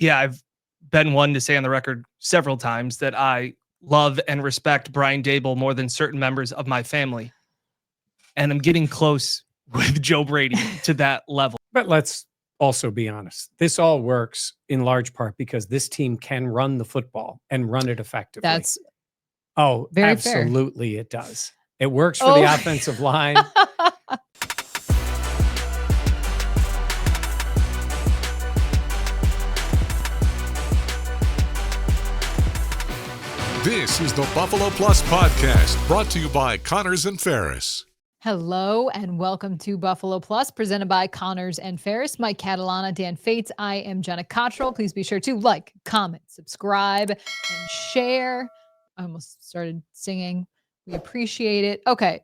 Yeah, I've been one to say on the record several times that I love and respect Brian Daboll more than certain members of my family. And I'm getting close with Joe Brady to that level. But let's also be honest. This all works in large part because this team can run the football and run it effectively. That's very absolutely fair. It does. It works for the offensive line. This is the Buffalo Plus Podcast, brought to you by Connors and Ferris. Hello and welcome to Buffalo Plus, presented by Connors and Ferris. Mike Catalana, Dan Fates. I am Jenna Cottrell. Please be sure to like, comment, subscribe, and share. I almost started singing. We appreciate it. Okay.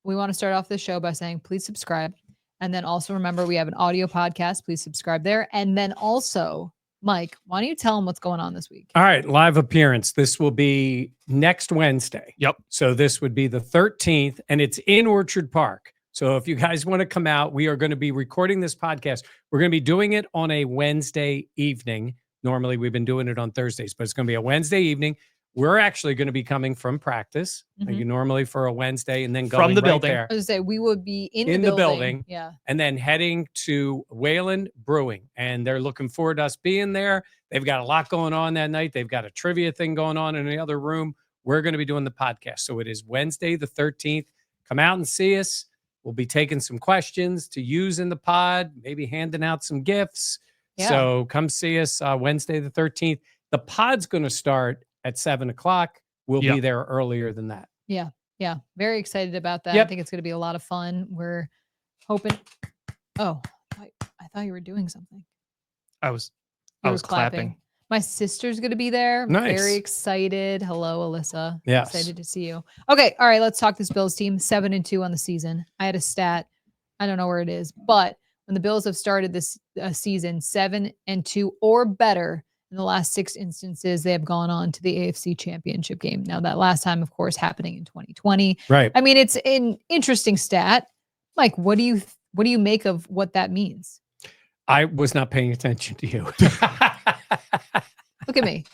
We want to start off the show by saying please subscribe. And then also remember we have an audio podcast. Please subscribe there. And then also, Mike, why don't you tell them what's going on this week? All right, live appearance. This will be next Wednesday. Yep. So this would be the 13th, and it's in Orchard Park. So if you guys want to come out, we are going to be recording this podcast. We're going to be doing it on a Wednesday evening. Normally, we've been doing it on Thursdays, but it's going to be a Wednesday evening. We're actually going to be coming from practice, like you normally for a Wednesday, and then going from the right building. there. I was going to say, we would be in the building. Yeah. And then heading to Wayland Brewing. And they're looking forward to us being there. They've got a lot going on that night. They've got a trivia thing going on in the other room. We're going to be doing the podcast. So it is Wednesday, the 13th. Come out and see us. We'll be taking some questions to use in the pod, maybe handing out some gifts. Yeah. So come see us Wednesday, the 13th. The pod's going to start at 7:00. We'll be there earlier than that. Yeah. Yeah. Very excited about that. Yep. I think it's going to be a lot of fun. We're hoping. Oh, I thought you were doing something. I was clapping. My sister's going to be there. Nice. Very excited. Hello, Alyssa. Yes. Excited to see you. Okay. All right. Let's talk this Bills team. 7-2 on the season. I had a stat. I don't know where it is, but when the Bills have started this season 7-2 or better, in the last 6 instances, they have gone on to the AFC Championship game. Now, that last time, of course, happening in 2020. Right. I mean, it's an interesting stat. Mike, what do you make of what that means? I was not paying attention to you. Look at me.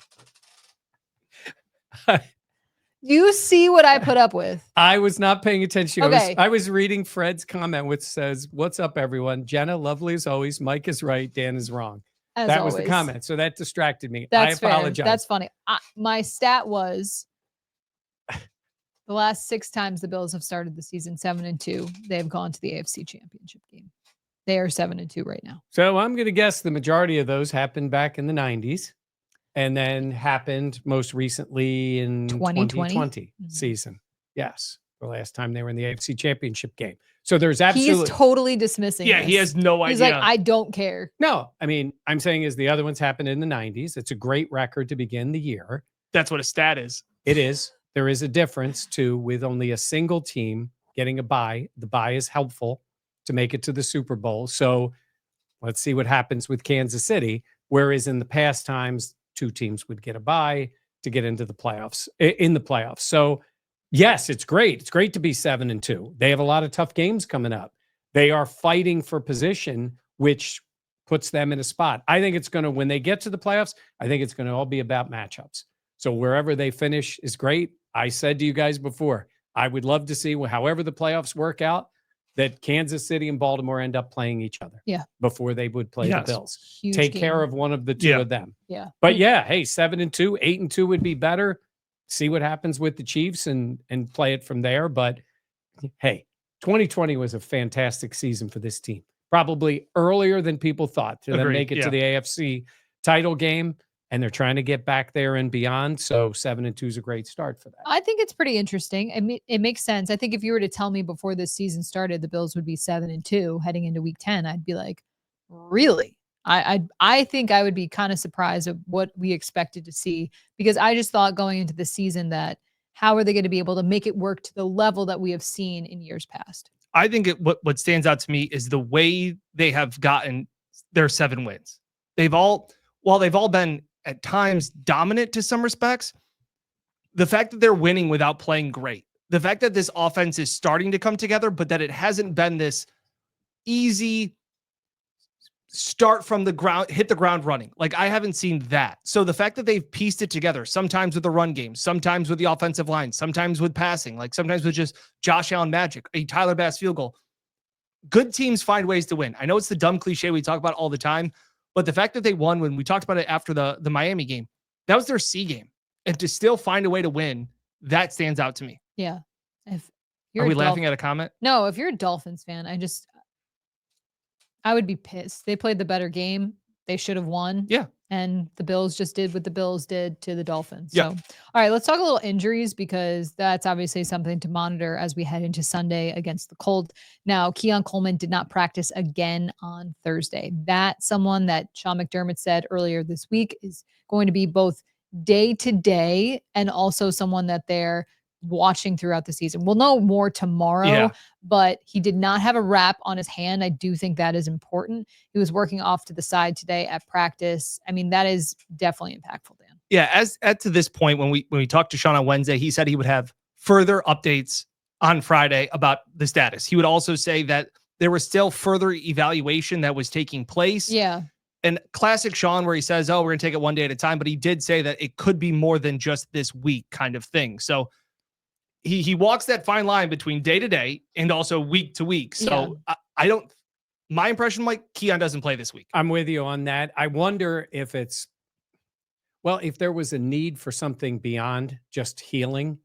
You see what I put up with? I was not paying attention. Okay. I was reading Fred's comment, which says, "What's up, everyone? Jenna, lovely as always. Mike is right. Dan is wrong." That was the comment. So that distracted me. That's I apologize. Fair. That's funny. My stat was the last 6 times the Bills have started the season 7-2, they have gone to the AFC Championship game. They are 7-2 right now. So I'm going to guess the majority of those happened back in the 90s and then happened most recently in 2020 season. Yes. The last time they were in the AFC Championship game. So there's absolutely... He's totally dismissing this. He has no idea. He's like, I don't care. No, I mean, I'm saying is the other ones happened in the 90s. It's a great record to begin the year. That's what a stat is. It is. There is a difference, too, with only a single team getting a bye. The bye is helpful to make it to the Super Bowl. So let's see what happens with Kansas City. Whereas in the past times, 2 teams would get a bye to get into the playoffs, in the playoffs. So yes, it's great. It's great to be 7-2. They have a lot of tough games coming up. They are fighting for position, which puts them in a spot. I think it's going to, when they get to the playoffs, I think it's going to all be about matchups. So wherever they finish is great. I said to you guys before, I would love to see, however the playoffs work out, that Kansas City and Baltimore end up playing each other before they would play the Bills. Huge Take game. care of one of the 2 of them. Yeah. But hey, 7-2, 8-2 would be better. See what happens with the Chiefs and play it from there. But hey, 2020 was a fantastic season for this team. Probably earlier than people thought to then make it to the AFC title game. And they're trying to get back there and beyond. So 7-2 is a great start for that. I think it's pretty interesting. I mean, it makes sense. I think if you were to tell me before this season started, the Bills would be 7-2 heading into week 10, I'd be like, really? I think I would be kind of surprised at what we expected to see, because I just thought going into the season that how are they going to be able to make it work to the level that we have seen in years past? I think what stands out to me is the way they have gotten their 7 wins. While they've all been at times dominant to some respects, the fact that they're winning without playing great, the fact that this offense is starting to come together, but that it hasn't been this easy start from the ground, hit the ground running. Like, I haven't seen that. So the fact that they've pieced it together, sometimes with the run game, sometimes with the offensive line, sometimes with passing, like sometimes with just Josh Allen magic, a Tyler Bass field goal. Good teams find ways to win. I know it's the dumb cliche we talk about all the time, but the fact that they won when we talked about it after the Miami game, that was their C game. And to still find a way to win, that stands out to me. Yeah. If you're Are we laughing at a comment? No, if you're a Dolphins fan, I would be pissed. They played the better game. They should have won. Yeah. And the Bills just did what the Bills did to the Dolphins. Yeah. So, all right, let's talk a little injuries because that's obviously something to monitor as we head into Sunday against the Colts. Now, Keon Coleman did not practice again on Thursday. That's someone that Sean McDermott said earlier this week is going to be both day to day and also someone that they're watching throughout the season. We'll know more tomorrow, but he did not have a wrap on his hand. I do think that is important. He was working off to the side today at practice. I mean, that is definitely impactful, Dan. Yeah, as to this point, when we talked to Sean on Wednesday, he said he would have further updates on Friday about the status. He would also say that there was still further evaluation that was taking place. Yeah. And classic Sean, where he says, "Oh, we're going to take it one day at a time," but he did say that it could be more than just this week kind of thing. So he walks that fine line between day to day and also week to week. So I don't. My impression, Mike, Keon doesn't play this week. I'm with you on that. I wonder if if there was a need for something beyond just healing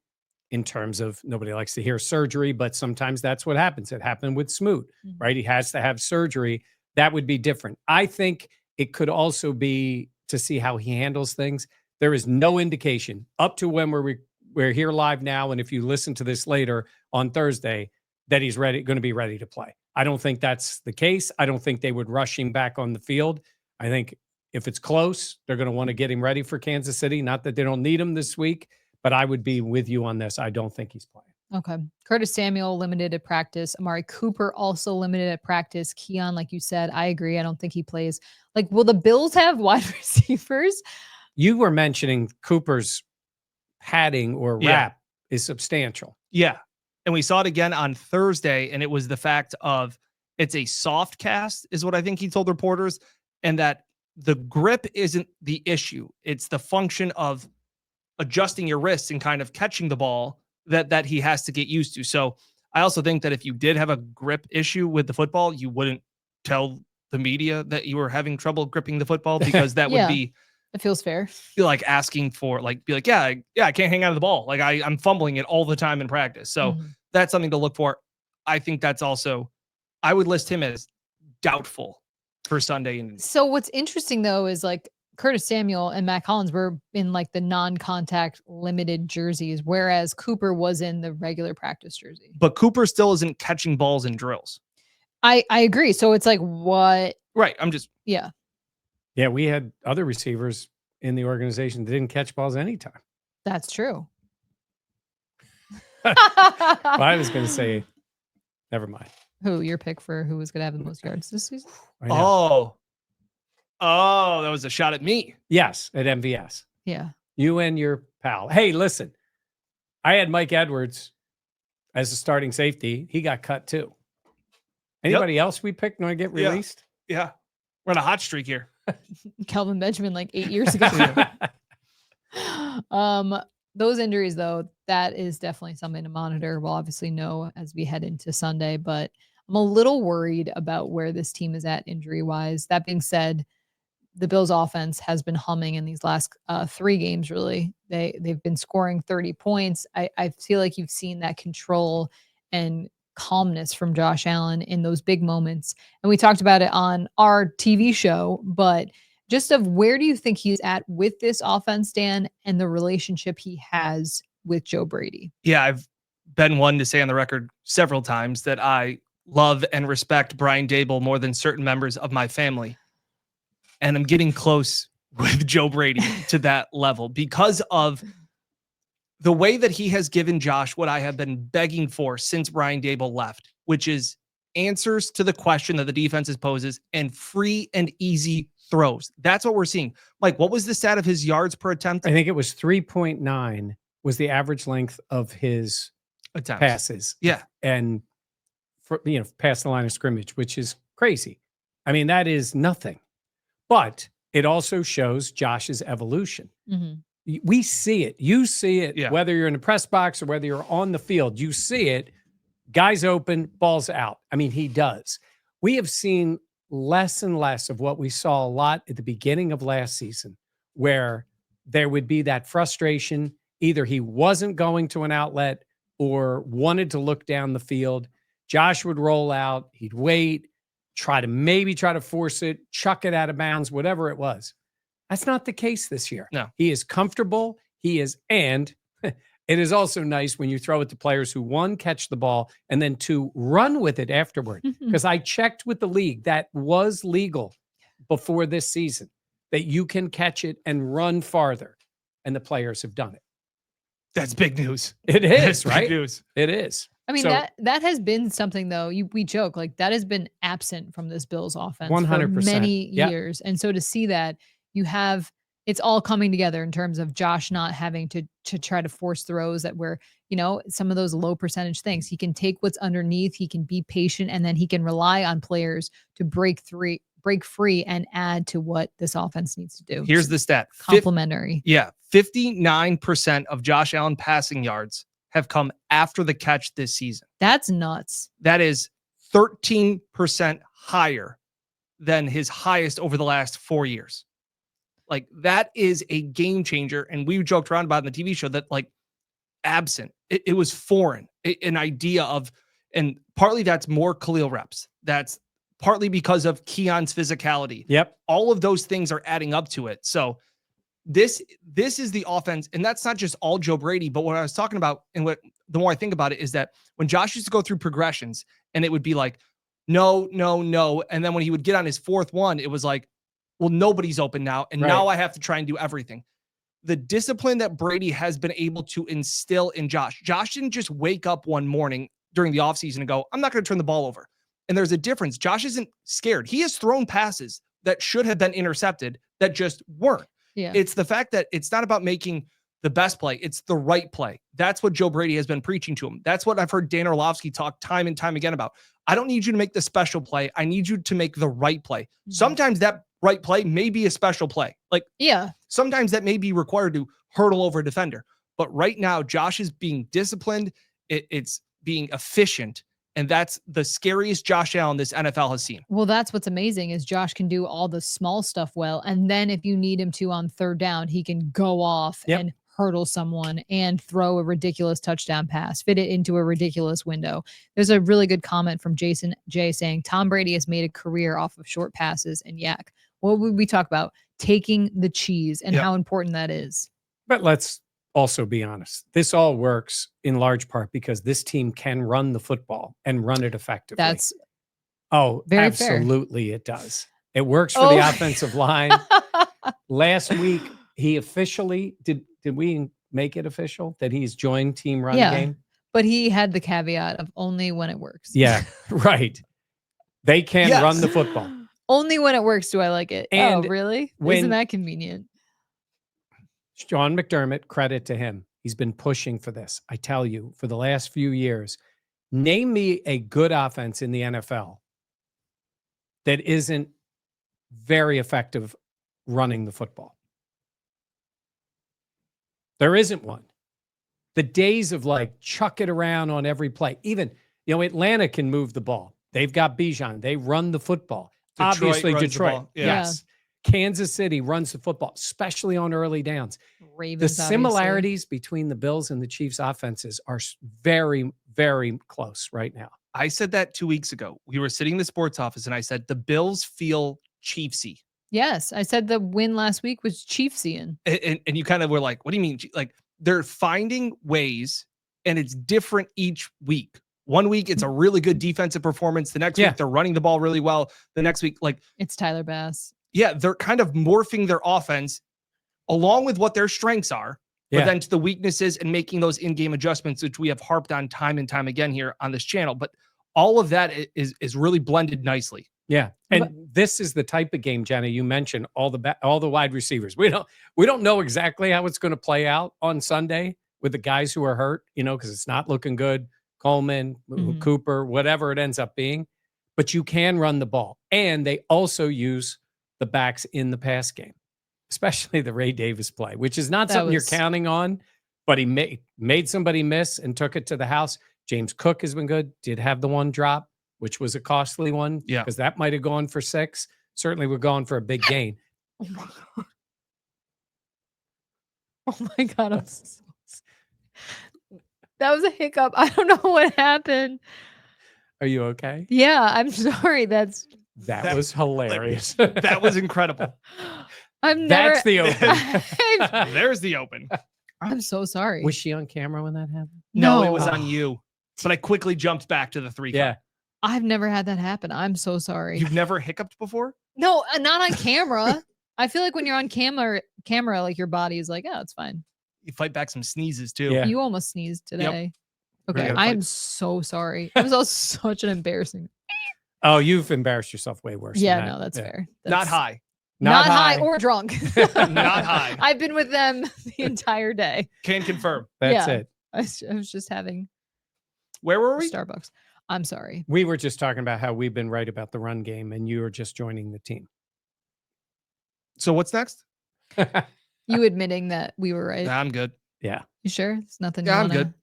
in terms of, nobody likes to hear surgery, but sometimes that's what happens. It happened with Smoot, right? He has to have surgery. That would be different. I think it could also be to see how he handles things. There is no indication up to when we're here live now, and if you listen to this later on Thursday, that he's going to be ready to play. I don't think that's the case. I don't think they would rush him back on the field. I think if it's close, they're going to want to get him ready for Kansas City. Not that they don't need him this week, but I would be with you on this. I don't think he's playing. Okay. Curtis Samuel limited at practice. Amari Cooper also limited at practice. Keon, like you said, I agree. I don't think he plays. Like, will the Bills have wide receivers? You were mentioning Cooper's padding or wrap is substantial. Yeah. And we saw it again on Thursday, and it was the fact of it's a soft cast is what I think he told reporters, and that the grip isn't the issue. It's the function of adjusting your wrists and kind of catching the ball that he has to get used to. So I also think that if you did have a grip issue with the football, you wouldn't tell the media that you were having trouble gripping the football, because that would be, it feels fair. Feel like asking for, like, be like, I can't hang out of the ball. Like I'm fumbling it all the time in practice. So that's something to look for. I think that's also, I would list him as doubtful for Sunday. And so what's interesting though, is like Curtis Samuel and Matt Collins were in like the non-contact limited jerseys, whereas Cooper was in the regular practice jersey. But Cooper still isn't catching balls in drills. I agree. So it's like, what? Right. I'm just. Yeah. Yeah. We had other receivers in the organization that didn't catch balls anytime. That's true. Well, I was going to say, never mind. Who, your pick for who was going to have the most yards this season? Oh, that was a shot at me. Yes, at MVS. Yeah. You and your pal. Hey, listen, I had Mike Edwards as a starting safety. He got cut too. Anybody else we picked want to get released? Yeah. We're on a hot streak here. Kelvin Benjamin like 8 years ago. Those injuries, though, that is definitely something to monitor. We'll obviously know as we head into Sunday, but I'm a little worried about where this team is at injury-wise. That being said, the Bills' offense has been humming in these last 3 games, really. They've been scoring 30 points. I feel like you've seen that control and calmness from Josh Allen in those big moments. And we talked about it on our TV show, but just of where do you think he's at with this offense, Dan, and the relationship he has with Joe Brady? Yeah, I've been one to say on the record several times that I love and respect Brian Daboll more than certain members of my family. And I'm getting close with Joe Brady to that level because of the way that he has given Josh what I have been begging for since Brian Daboll left, which is answers to the question that the defense poses and free and easy throws. That's what we're seeing. Mike, what was the stat of his yards per attempt? I think it was 3.9 was the average length of his attempts. Passes. Yeah. And past the line of scrimmage, which is crazy. I mean, that is nothing. But it also shows Josh's evolution. We see it. You see it, whether you're in the press box or whether you're on the field. You see it. Guys open, balls out. I mean, he does. We have seen less and less of what we saw a lot at the beginning of last season, where there would be that frustration. Either he wasn't going to an outlet or wanted to look down the field. Josh would roll out. He'd wait, try to force it, chuck it out of bounds, whatever it was. That's not the case this year. No. He is comfortable. And it is also nice when you throw it to players who, one, catch the ball, and then two, run with it afterward. Because I checked with the league, that was legal before this season, that you can catch it and run farther. And the players have done it. That's big news. It is, That's right? Big news. It is. I mean, that has been something, though. We joke, like, that has been absent from this Bills offense 100%. for many years. And so to see that, it's all coming together in terms of Josh not having to try to force throws that were, some of those low percentage things. He can take what's underneath, he can be patient, and then he can rely on players to break free and add to what this offense needs to do. Here's the stat. Complimentary. 59% of Josh Allen passing yards have come after the catch this season. That's nuts. That is 13% higher than his highest over the last 4 years. Like, that is a game changer. And we joked around about it in the TV show that, like, absent, it was foreign, an idea of, and partly that's more Khalil reps. That's partly because of Keon's physicality. Yep. All of those things are adding up to it. So this is the offense. And that's not just all Joe Brady, but what I was talking about, and what the more I think about it, is that when Josh used to go through progressions and it would be like, no. And then when he would get on his fourth one, it was like, well, nobody's open now. And now I have to try and do everything. The discipline that Brady has been able to instill in Josh didn't just wake up one morning during the offseason and go, I'm not going to turn the ball over. And there's a difference. Josh isn't scared. He has thrown passes that should have been intercepted that just weren't. Yeah. It's the fact that it's not about making the best play. It's the right play. That's what Joe Brady has been preaching to him. That's what I've heard Dan Orlovsky talk time and time again about. I don't need you to make the special play. I need you to make the right play. Sometimes that right play may be a special play. Like, sometimes that may be required to hurdle over a defender. But right now, Josh is being disciplined. It's being efficient. And that's the scariest Josh Allen this NFL has seen. Well, that's what's amazing is Josh can do all the small stuff well. And then if you need him to on third down, he can go off and hurdle someone and throw a ridiculous touchdown pass, fit it into a ridiculous window. There's a really good comment from Jason J saying, Tom Brady has made a career off of short passes and yak. What would we talk about? Taking the cheese and how important that is. But let's also be honest. This all works in large part because this team can run the football and run it effectively. That's very absolutely fair. It does. It works for the offensive line. Last week, he officially did we make it official that he's joined Team Run Game? But he had the caveat of only when it works. Yeah, right. They can run the football. Only when it works do I like it. And really? Isn't that convenient? Sean McDermott, credit to him. He's been pushing for this. I tell you, for the last few years, name me a good offense in the NFL that isn't very effective running the football. There isn't one. The days of like chuck it around on every play, even, Atlanta can move the ball. They've got Bijan. They run the football. Obviously, Detroit. Yes. Kansas City runs the football, especially on early downs. Ravens, the similarities between the Bills and the Chiefs offenses are very, very close right now. I said that 2 weeks ago. We were sitting in the sports office and I said, the Bills feel Chiefsy. Yes. I said the win last week was Chiefsian. And you kind of were like, what do you mean? Like, they're finding ways and it's different each week. 1 week, it's a really good defensive performance. The next week, they're running the ball really well. The next week, it's Tyler Bass. Yeah, they're kind of morphing their offense along with what their strengths are, but then to the weaknesses and making those in-game adjustments, which we have harped on time and time again here on this channel. But all of that is really blended nicely. Yeah, and this is the type of game, Jenna. You mentioned all the wide receivers. We don't know exactly how it's going to play out on Sunday with the guys who are hurt, because it's not looking good. Coleman, Cooper, whatever it ends up being. but you can run the ball. And they also use the backs in the pass game, especially the Ray Davis play, which is not something you're counting on, but he made somebody miss and took it to the house. James Cook has been good, did have the one drop, which was a costly one because that might have gone for 6. Certainly we're going for a big gain. Oh my God. Oh my God. That was a hiccup. I don't know what happened. Are you okay? Yeah, I'm sorry. That was hilarious. That was incredible. That's the open. There's the open. I'm so sorry. Was she on camera when that happened? No, it was on you. But I quickly jumped back to the 3 count. Yeah. I've never had that happen. I'm so sorry. You've never hiccuped before? No, not on camera. I feel like when you're on camera, like your body is like, oh, it's fine. You fight back some sneezes too. Yeah. You almost sneezed today. Okay, Really? I am so sorry. It was all such an embarrassing. Oh, you've embarrassed yourself way worse. Yeah, than that. no, that's fair. Not high. Not high or drunk. Not high. I've been with them the entire day. Can confirm. That's it. I was just having Where were we? Starbucks. I'm sorry. We were just talking about how we've been right about the run game and you were just joining the team. So what's next? You admitting that we were right. Nah, I'm good. Yeah. You sure? It's nothing. Yeah, I'm good.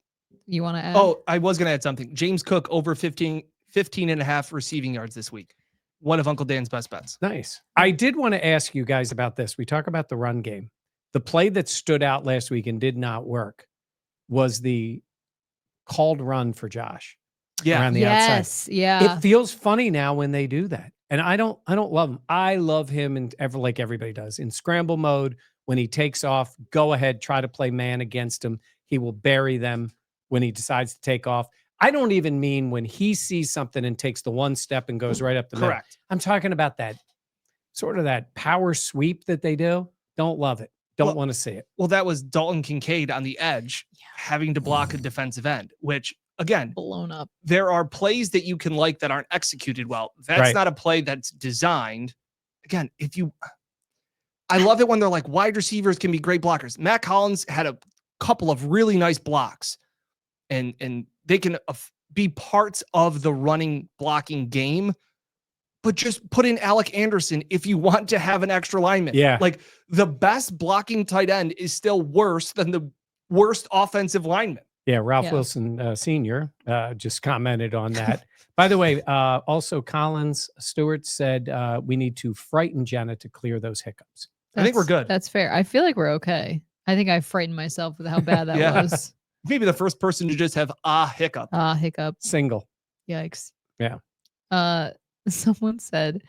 You want to add? Oh, I was going to add something. James Cook over 15 and a half receiving yards this week. One of Uncle Dan's best bets. Nice. I did want to ask you guys about this. We talk about the run game. The play that stood out last week and did not work was the called run for Josh. Yeah. Around the outside. Yes. Yeah. It feels funny now when they do that. And I don't love him. I love him and like everybody does in scramble mode. When he takes off, go ahead, try to play man against him. He will bury them when he decides to take off. I don't even mean when he sees something and takes the one step and goes right up the middle. Correct. I'm talking about that sort of that power sweep that they do. Don't love it. Don't want to see it. Well, that was Dalton Kincaid on the edge having to block a defensive end, which again, blown up. There are plays that you can like that aren't executed well. That's not a play that's designed. Again, I love it when they're like wide receivers can be great blockers. Matt Collins had a couple of really nice blocks and they can be parts of the running blocking game, but just put in Alec Anderson if you want to have an extra lineman. Yeah. Like the best blocking tight end is still worse than the worst offensive lineman. Yeah. Ralph Wilson Sr. Just commented on that. By the way, also Collins Stewart said we need to frighten Jenna to clear those hiccups. I think we're good. That's fair. I feel like we're okay. I think I frightened myself with how bad that was. Maybe the first person to just have a hiccup. Hiccup. Single. Yikes. Yeah. Someone said,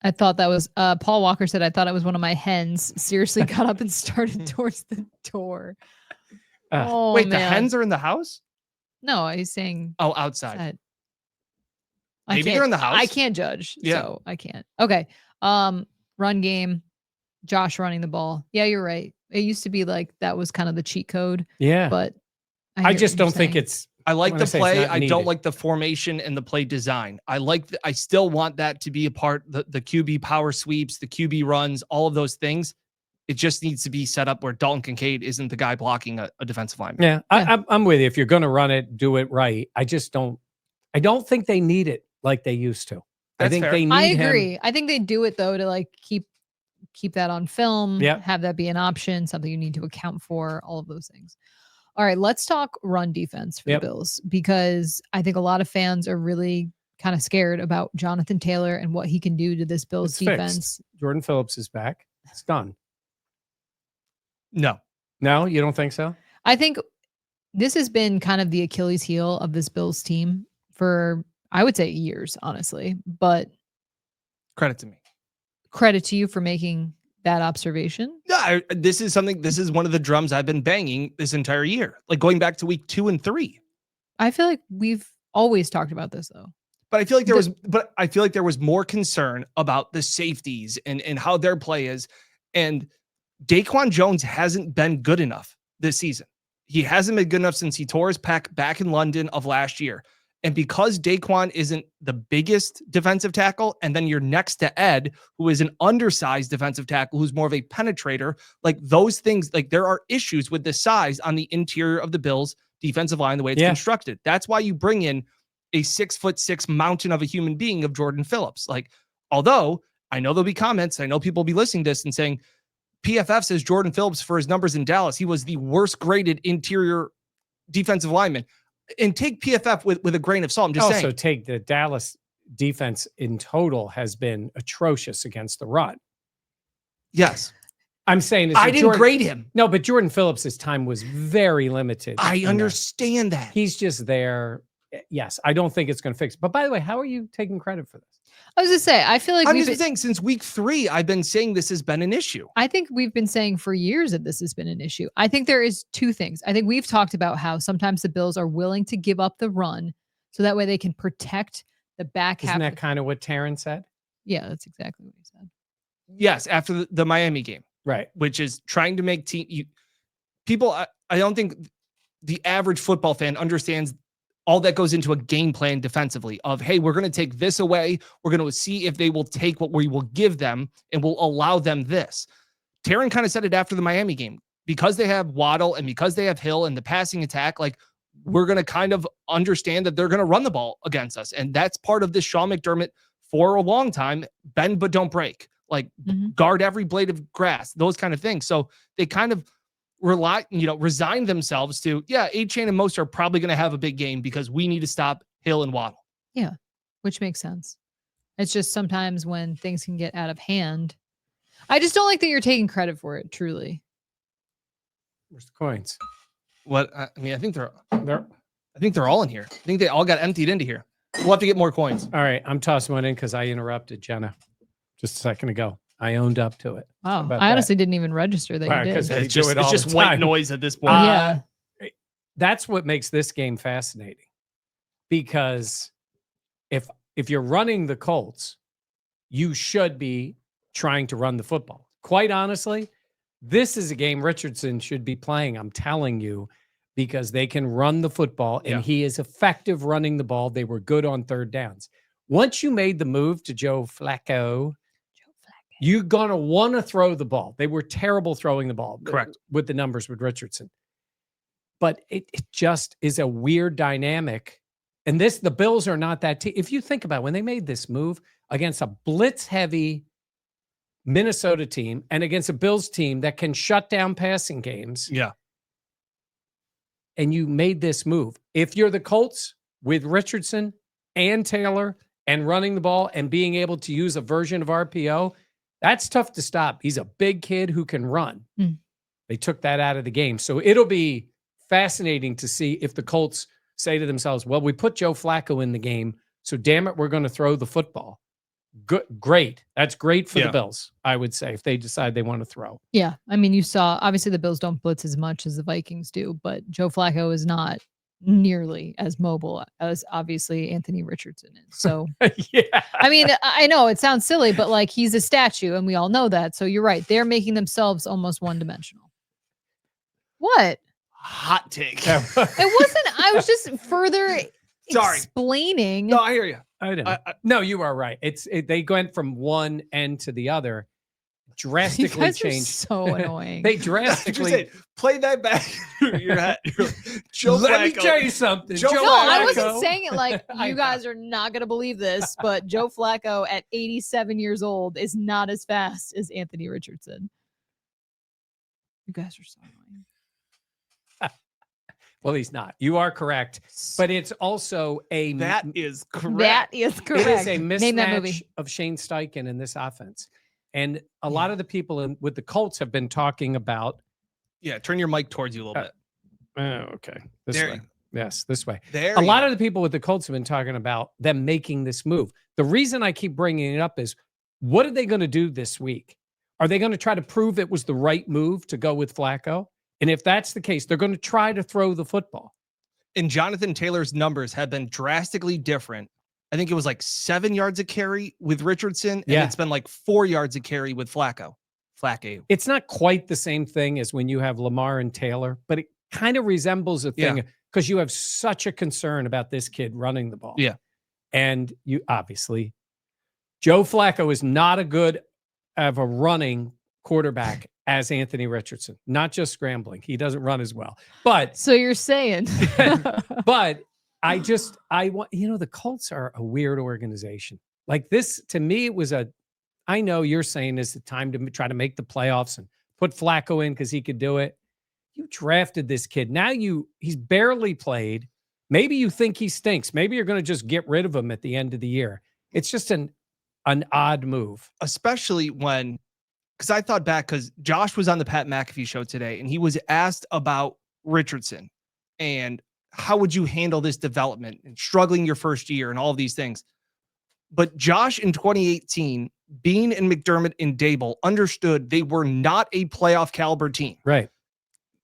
I thought that was Paul Walker said, I thought it was one of my hens. Seriously got up and started towards the door. Wait, the hens are in the house? No, he's saying outside. Maybe they're in the house. I can't judge. So I can't. Okay. Run game, Josh running the ball. Yeah, you're right. It used to be like that was kind of the cheat code. Yeah. But I just don't think it's. I like the play. I don't like the formation and the play design. I still want that to be a part, the QB power sweeps, the QB runs, all of those things. It just needs to be set up where Dalton Kincaid isn't the guy blocking a defensive lineman. Yeah, I'm with you. If you're going to run it, do it right. I don't think they need it like they used to. That's I think fair. they need I agree. him. I think they do it though to like keep that on film, Yep. have that be an option, something you need to account for, all of those things. All right, let's talk run defense for the Bills, because I think a lot of fans are really kind of scared about Jonathan Taylor and what he can do to this Bills defense. Fixed. Jordan Phillips is back. It's done. No, you don't think so? I think this has been kind of the Achilles heel of this Bills team for, I would say, years, honestly. But credit to me. Credit to you for making that observation. Yeah, this is one of the drums I've been banging this entire year, like going back to week 2 and 3. I feel like we've always talked about this though. But I feel like there was more concern about the safeties and how their play is. And Daquan Jones hasn't been good enough this season. He hasn't been good enough since he tore his pec back in London of last year. And because Daquan isn't the biggest defensive tackle, and then you're next to Ed, who is an undersized defensive tackle, who's more of a penetrator, like those things, like there are issues with the size on the interior of the Bills defensive line, the way it's constructed. That's why you bring in a 6'6" mountain of a human being of Jordan Phillips. Like, although I know there'll be comments, I know people will be listening to this and saying, PFF says Jordan Phillips, for his numbers in Dallas, he was the worst graded interior defensive lineman. And take PFF with a grain of salt. I'm just saying. Also take the Dallas defense in total has been atrocious against the run. Yes. I'm saying I didn't grade him. No, but Jordan Phillips' time was very limited. I understand that. He's just there. Yes, I don't think it's going to fix it. But by the way, how are you taking credit for this? I was going to say, I feel like I'm just saying since week 3, I've been saying this has been an issue. I think we've been saying for years that this has been an issue. I think there is two things. I think we've talked about how sometimes the Bills are willing to give up the run so that way they can protect the back half. Isn't that kind of what Taryn said? Yeah, that's exactly what he said. Yes, after the Miami game. Right. Which is trying to make people. I don't think the average football fan understands all that goes into a game plan defensively of, hey, we're going to take this away. We're going to see if they will take what we will give them and we'll allow them this. Taryn kind of said it after the Miami game, because they have Waddle and because they have Hill and the passing attack, like, we're going to kind of understand that they're going to run the ball against us. And that's part of this Sean McDermott for a long time, bend but don't break, like guard every blade of grass, those kind of things. So they kind of resign themselves to, A-Chain and Most are probably going to have a big game because we need to stop Hill and Waddle. Yeah, which makes sense. It's just sometimes when things can get out of hand, I just don't like that you're taking credit for it, truly. Where's the coins? What? I mean, I think they're all in here. I think they all got emptied into here. We'll have to get more coins. All right, I'm tossing one in because I interrupted Jenna just a second ago. I owned up to it. Wow, I honestly didn't even register that you did. It's just white noise at this point. Yeah. That's what makes this game fascinating, because if you're running the Colts, you should be trying to run the football. Quite honestly, this is a game Richardson should be playing, I'm telling you, because they can run the football and he is effective running the ball. They were good on third downs. Once you made the move to Joe Flacco, you're going to want to throw the ball. They were terrible throwing the ball. Correct. With the numbers with Richardson. But it just is a weird dynamic. And the Bills are not that team. If you think about it, when they made this move against a blitz-heavy Minnesota team and against a Bills team that can shut down passing games. Yeah. And you made this move. If you're the Colts with Richardson and Taylor and running the ball and being able to use a version of RPO, that's tough to stop. He's a big kid who can run. They took that out of the game. So it'll be fascinating to see if the Colts say to themselves, well, we put Joe Flacco in the game, so damn it, we're going to throw the football. Good, great. That's great for the Bills, I would say, if they decide they want to throw. Yeah. I mean, you saw, obviously the Bills don't blitz as much as the Vikings do, but Joe Flacco is not nearly as mobile as obviously Anthony Richardson is. So, I mean, I know it sounds silly, but like, he's a statue and we all know that. So you're right. They're making themselves almost one-dimensional. What? Hot take. It wasn't, I was just further explaining. No, I hear you. I know. No, you are right. They went from one end to the other, drastically changed. So annoying. They drastically play that back in your head. Joe Let Flacco. me tell you something. No, I wasn't saying it like you guys are not going to believe this, but Joe Flacco at 87 years old is not as fast as Anthony Richardson. You guys are so annoying. Well, he's not. You are correct. But it's also That is correct. That is correct. It is a Name that movie. mismatch of Shane Steichen in this offense. And a lot of the people with the Colts have been talking about. Yeah, turn your mic towards you a little bit. Oh, okay. This way. Yes, this way. There a lot of the people with the Colts have been talking about them making this move. The reason I keep bringing it up is, what are they going to do this week? Are they going to try to prove it was the right move to go with Flacco? And if that's the case, they're going to try to throw the football. And Jonathan Taylor's numbers have been drastically different. I think it was like 7 yards a carry with Richardson, and it's been like 4 yards a carry with Flacco. It's not quite the same thing as when you have Lamar and Taylor, but it kind of resembles a thing because you have such a concern about this kid running the ball. Yeah. And you obviously, Joe Flacco is not a good of a running quarterback as Anthony Richardson, not just scrambling. He doesn't run as well. But so you're saying, but I want, the Colts are a weird organization. Like this, to me, it was I know you're saying it's the time to try to make the playoffs and put Flacco in because he could do it. You drafted this kid. Now he's barely played. Maybe you think he stinks. Maybe you're going to just get rid of him at the end of the year. It's just an odd move. Especially because I thought back, because Josh was on the Pat McAfee show today, and he was asked about Richardson and how would you handle this development and struggling your first year and all of these things. But Josh in 2018, Bean and McDermott and Dable understood they were not a playoff caliber team. Right.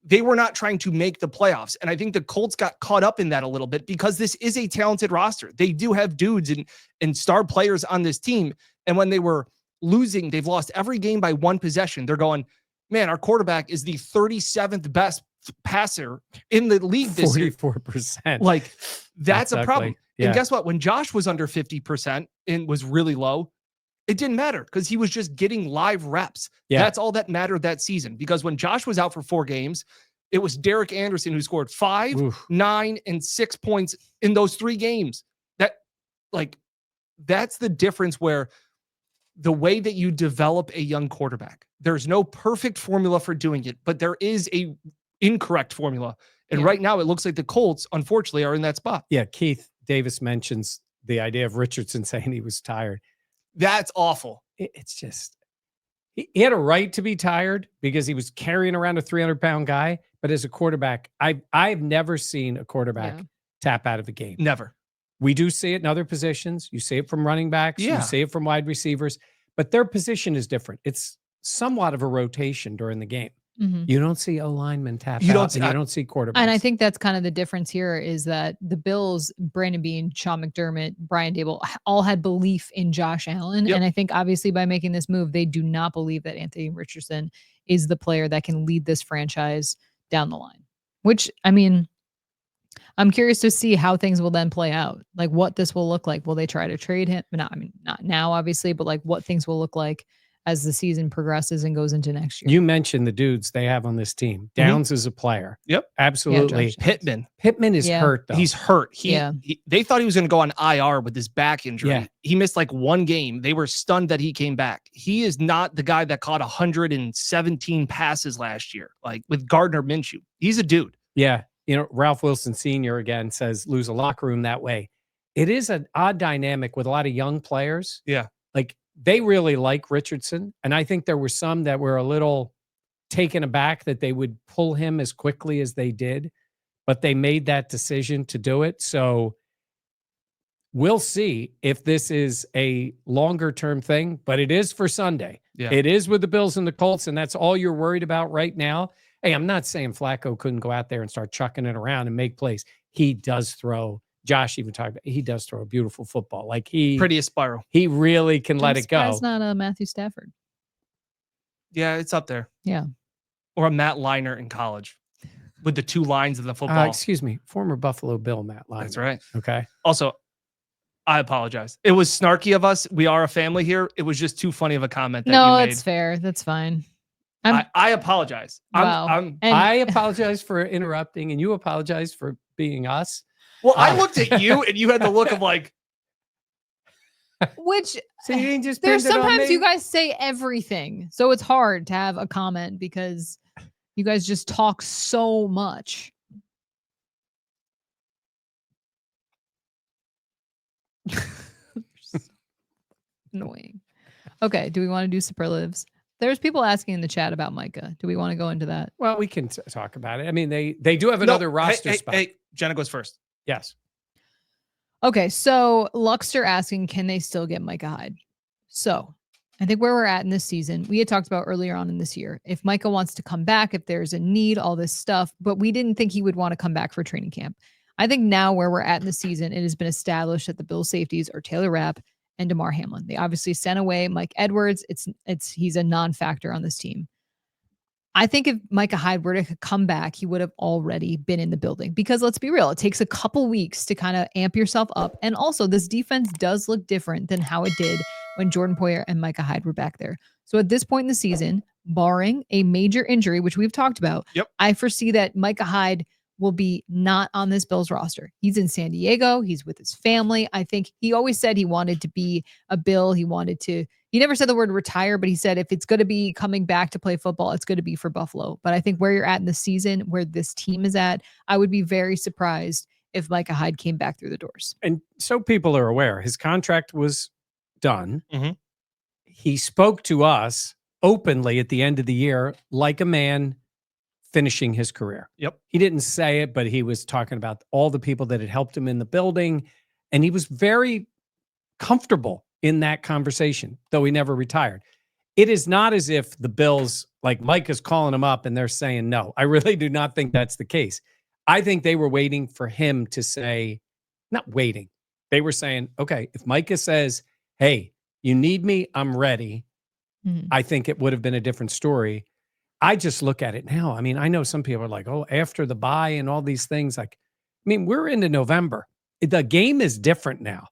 They were not trying to make the playoffs. And I think the Colts got caught up in that a little bit because this is a talented roster. They do have dudes and star players on this team. And when they were losing, they've lost every game by one possession. They're going, man, our quarterback is the 37th best passer in the league this year. 44%. Like, that's a problem. Yeah. And guess what? When Josh was under 50% and was really low, it didn't matter because he was just getting live reps. Yeah. That's all that mattered that season. Because when Josh was out for 4 games, it was Derek Anderson who scored 5, 9, and 6 points in those 3 games. That's the difference, where the way that you develop a young quarterback, there's no perfect formula for doing it, but there is a incorrect formula. And right now it looks like the Colts, unfortunately, are in that spot. Yeah. Keith Davis mentions the idea of Richardson saying he was tired. That's awful. It's just, he had a right to be tired because he was carrying around a 300-pound guy. But as a quarterback, I've never seen a quarterback tap out of a game. Never. We do see it in other positions. You see it from running backs. Yeah. You see it from wide receivers. But their position is different. It's somewhat of a rotation during the game. Mm-hmm. You don't see linemen tap You out, don't and you don't see quarterbacks. And I think that's kind of the difference here is that the Bills, Brandon Beane, Sean McDermott, Brian Dable, all had belief in Josh Allen. Yep. And I think obviously by making this move, they do not believe that Anthony Richardson is the player that can lead this franchise down the line. Which, I mean, I'm curious to see how things will then play out. Like what this will look like. Will they try to trade him? Not now, obviously, but like what things will look like as the season progresses and goes into next year. You mentioned the dudes they have on this team. Downs is a player. Yep. Absolutely. Yeah, Pittman is hurt, though. He's hurt. They thought he was going to go on IR with his back injury. Yeah. He missed like 1 game. They were stunned that he came back. He is not the guy that caught 117 passes last year, like with Gardner Minshew. He's a dude. Yeah. Ralph Wilson Sr. again says lose a locker room that way. It is an odd dynamic with a lot of young players. Yeah. Like they really like Richardson. And I think there were some that were a little taken aback that they would pull him as quickly as they did, but they made that decision to do it. So we'll see if this is a longer term thing, but it is for Sunday. Yeah. It is with the Bills and the Colts, and that's all you're worried about right now. Hey, I'm not saying Flacco couldn't go out there and start chucking it around and make plays. He does throw. Josh even talked about, he does throw a beautiful football. Like prettiest spiral. He really can let it go. It's not a Matthew Stafford. Yeah, it's up there. Yeah. Or a Matt Leinart in college with the 2 lines of the football. Excuse me, former Buffalo Bill Matt Leinart. That's right. Okay. Also, I apologize. It was snarky of us. We are a family here. It was just too funny of a comment that you made. That's fair. That's fine. I apologize. Wow. I apologize for interrupting, and you apologize for being us. Well, I looked at you, and you had the look of like, which so you ain't just there's pinned it on sometimes me? you guys say everything, so it's hard to have a comment because you guys just talk so much. Annoying. Okay, do we want to do superlatives? There's people asking in the chat about Micah. Do we want to go into that? Well, we can talk about it. I mean, they do have another roster spot. Hey, Jenna goes first. Yes. Okay, so Luxter asking, can they still get Micah Hyde? So I think where we're at in this season, we had talked about earlier on in this year, if Micah wants to come back, if there's a need, all this stuff, but we didn't think he would want to come back for training camp. I think now where we're at in the season, it has been established that the Bills safeties are Taylor Rapp and DeMar Hamlin. They obviously sent away Mike Edwards. He's a non-factor on this team. I think if Micah Hyde were to come back, he would have already been in the building because let's be real, it takes a couple weeks to kind of amp yourself up. And also this defense does look different than how it did when Jordan Poyer and Micah Hyde were back there. So at this point in the season, barring a major injury, which we've talked about, I foresee that Micah Hyde will be not on this Bills roster. He's in San Diego. He's with his family. I think he always said he wanted to be a Bill. He never said the word retire, but he said if it's going to be coming back to play football, it's going to be for Buffalo. But I think where you're at in the season, where this team is at, I would be very surprised if Micah Hyde came back through the doors. And so people are aware, his contract was done. Mm-hmm. He spoke to us openly at the end of the year like a man finishing his career. Yep. He didn't say it, but he was talking about all the people that had helped him in the building. And he was very comfortable in that conversation, though he never retired. It is not as if the Bills, like Mike is calling him up and they're saying no. I really do not think that's the case. I think they were waiting for him to say, not waiting. They were saying, okay, if Micah says, hey, you need me, I'm ready. Mm-hmm. I think it would have been a different story. I just look at it now. I mean, I know some people are like, oh, after the bye and all these things. Like, I mean, we're into November. The game is different now.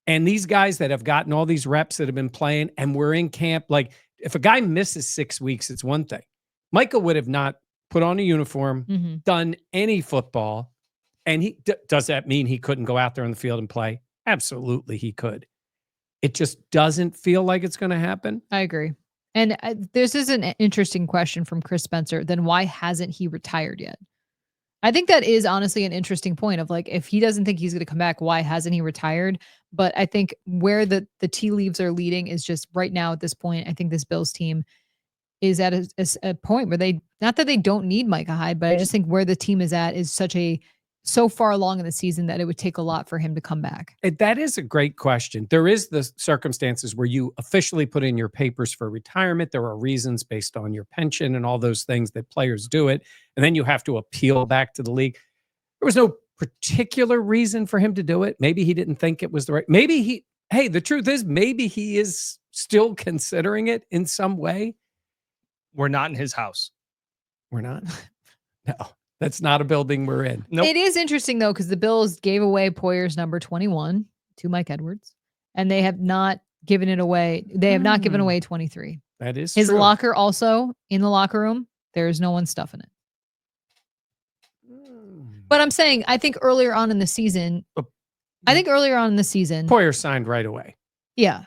And these guys that have gotten all these reps that have been playing and we're in camp, like if a guy misses 6 weeks, it's one thing. Michael would have not put on a uniform, done any football. And does that mean he couldn't go out there on the field and play? Absolutely, he could. It just doesn't feel like it's going to happen. I agree. And this is an interesting question from Chris Spencer. Then why hasn't he retired yet? I think that is honestly an interesting point of like, if he doesn't think he's going to come back, why hasn't he retired? But I think where the tea leaves are leading is just right now at this point, I think this Bills team is at a point where not that they don't need Micah Hyde, but I just think where the team is at is so far along in the season that it would take a lot for him to come back. That is a great question. There is the circumstances where you officially put in your papers for retirement. There are reasons based on your pension and all those things that players do it. And then you have to appeal back to the league. There was no particular reason for him to do it. Maybe he didn't think it was the right. The truth is maybe he is still considering it in some way. We're not in his house. We're not? No. That's not a building we're in. Nope. It is interesting, though, because the Bills gave away Poyer's number 21 to Mike Edwards, and they have not given it away. They have not given away 23. That is his true. locker also in the locker room. There is no one stuffing it. But I'm saying, I think earlier on in the season, Poyer signed right away. Yeah.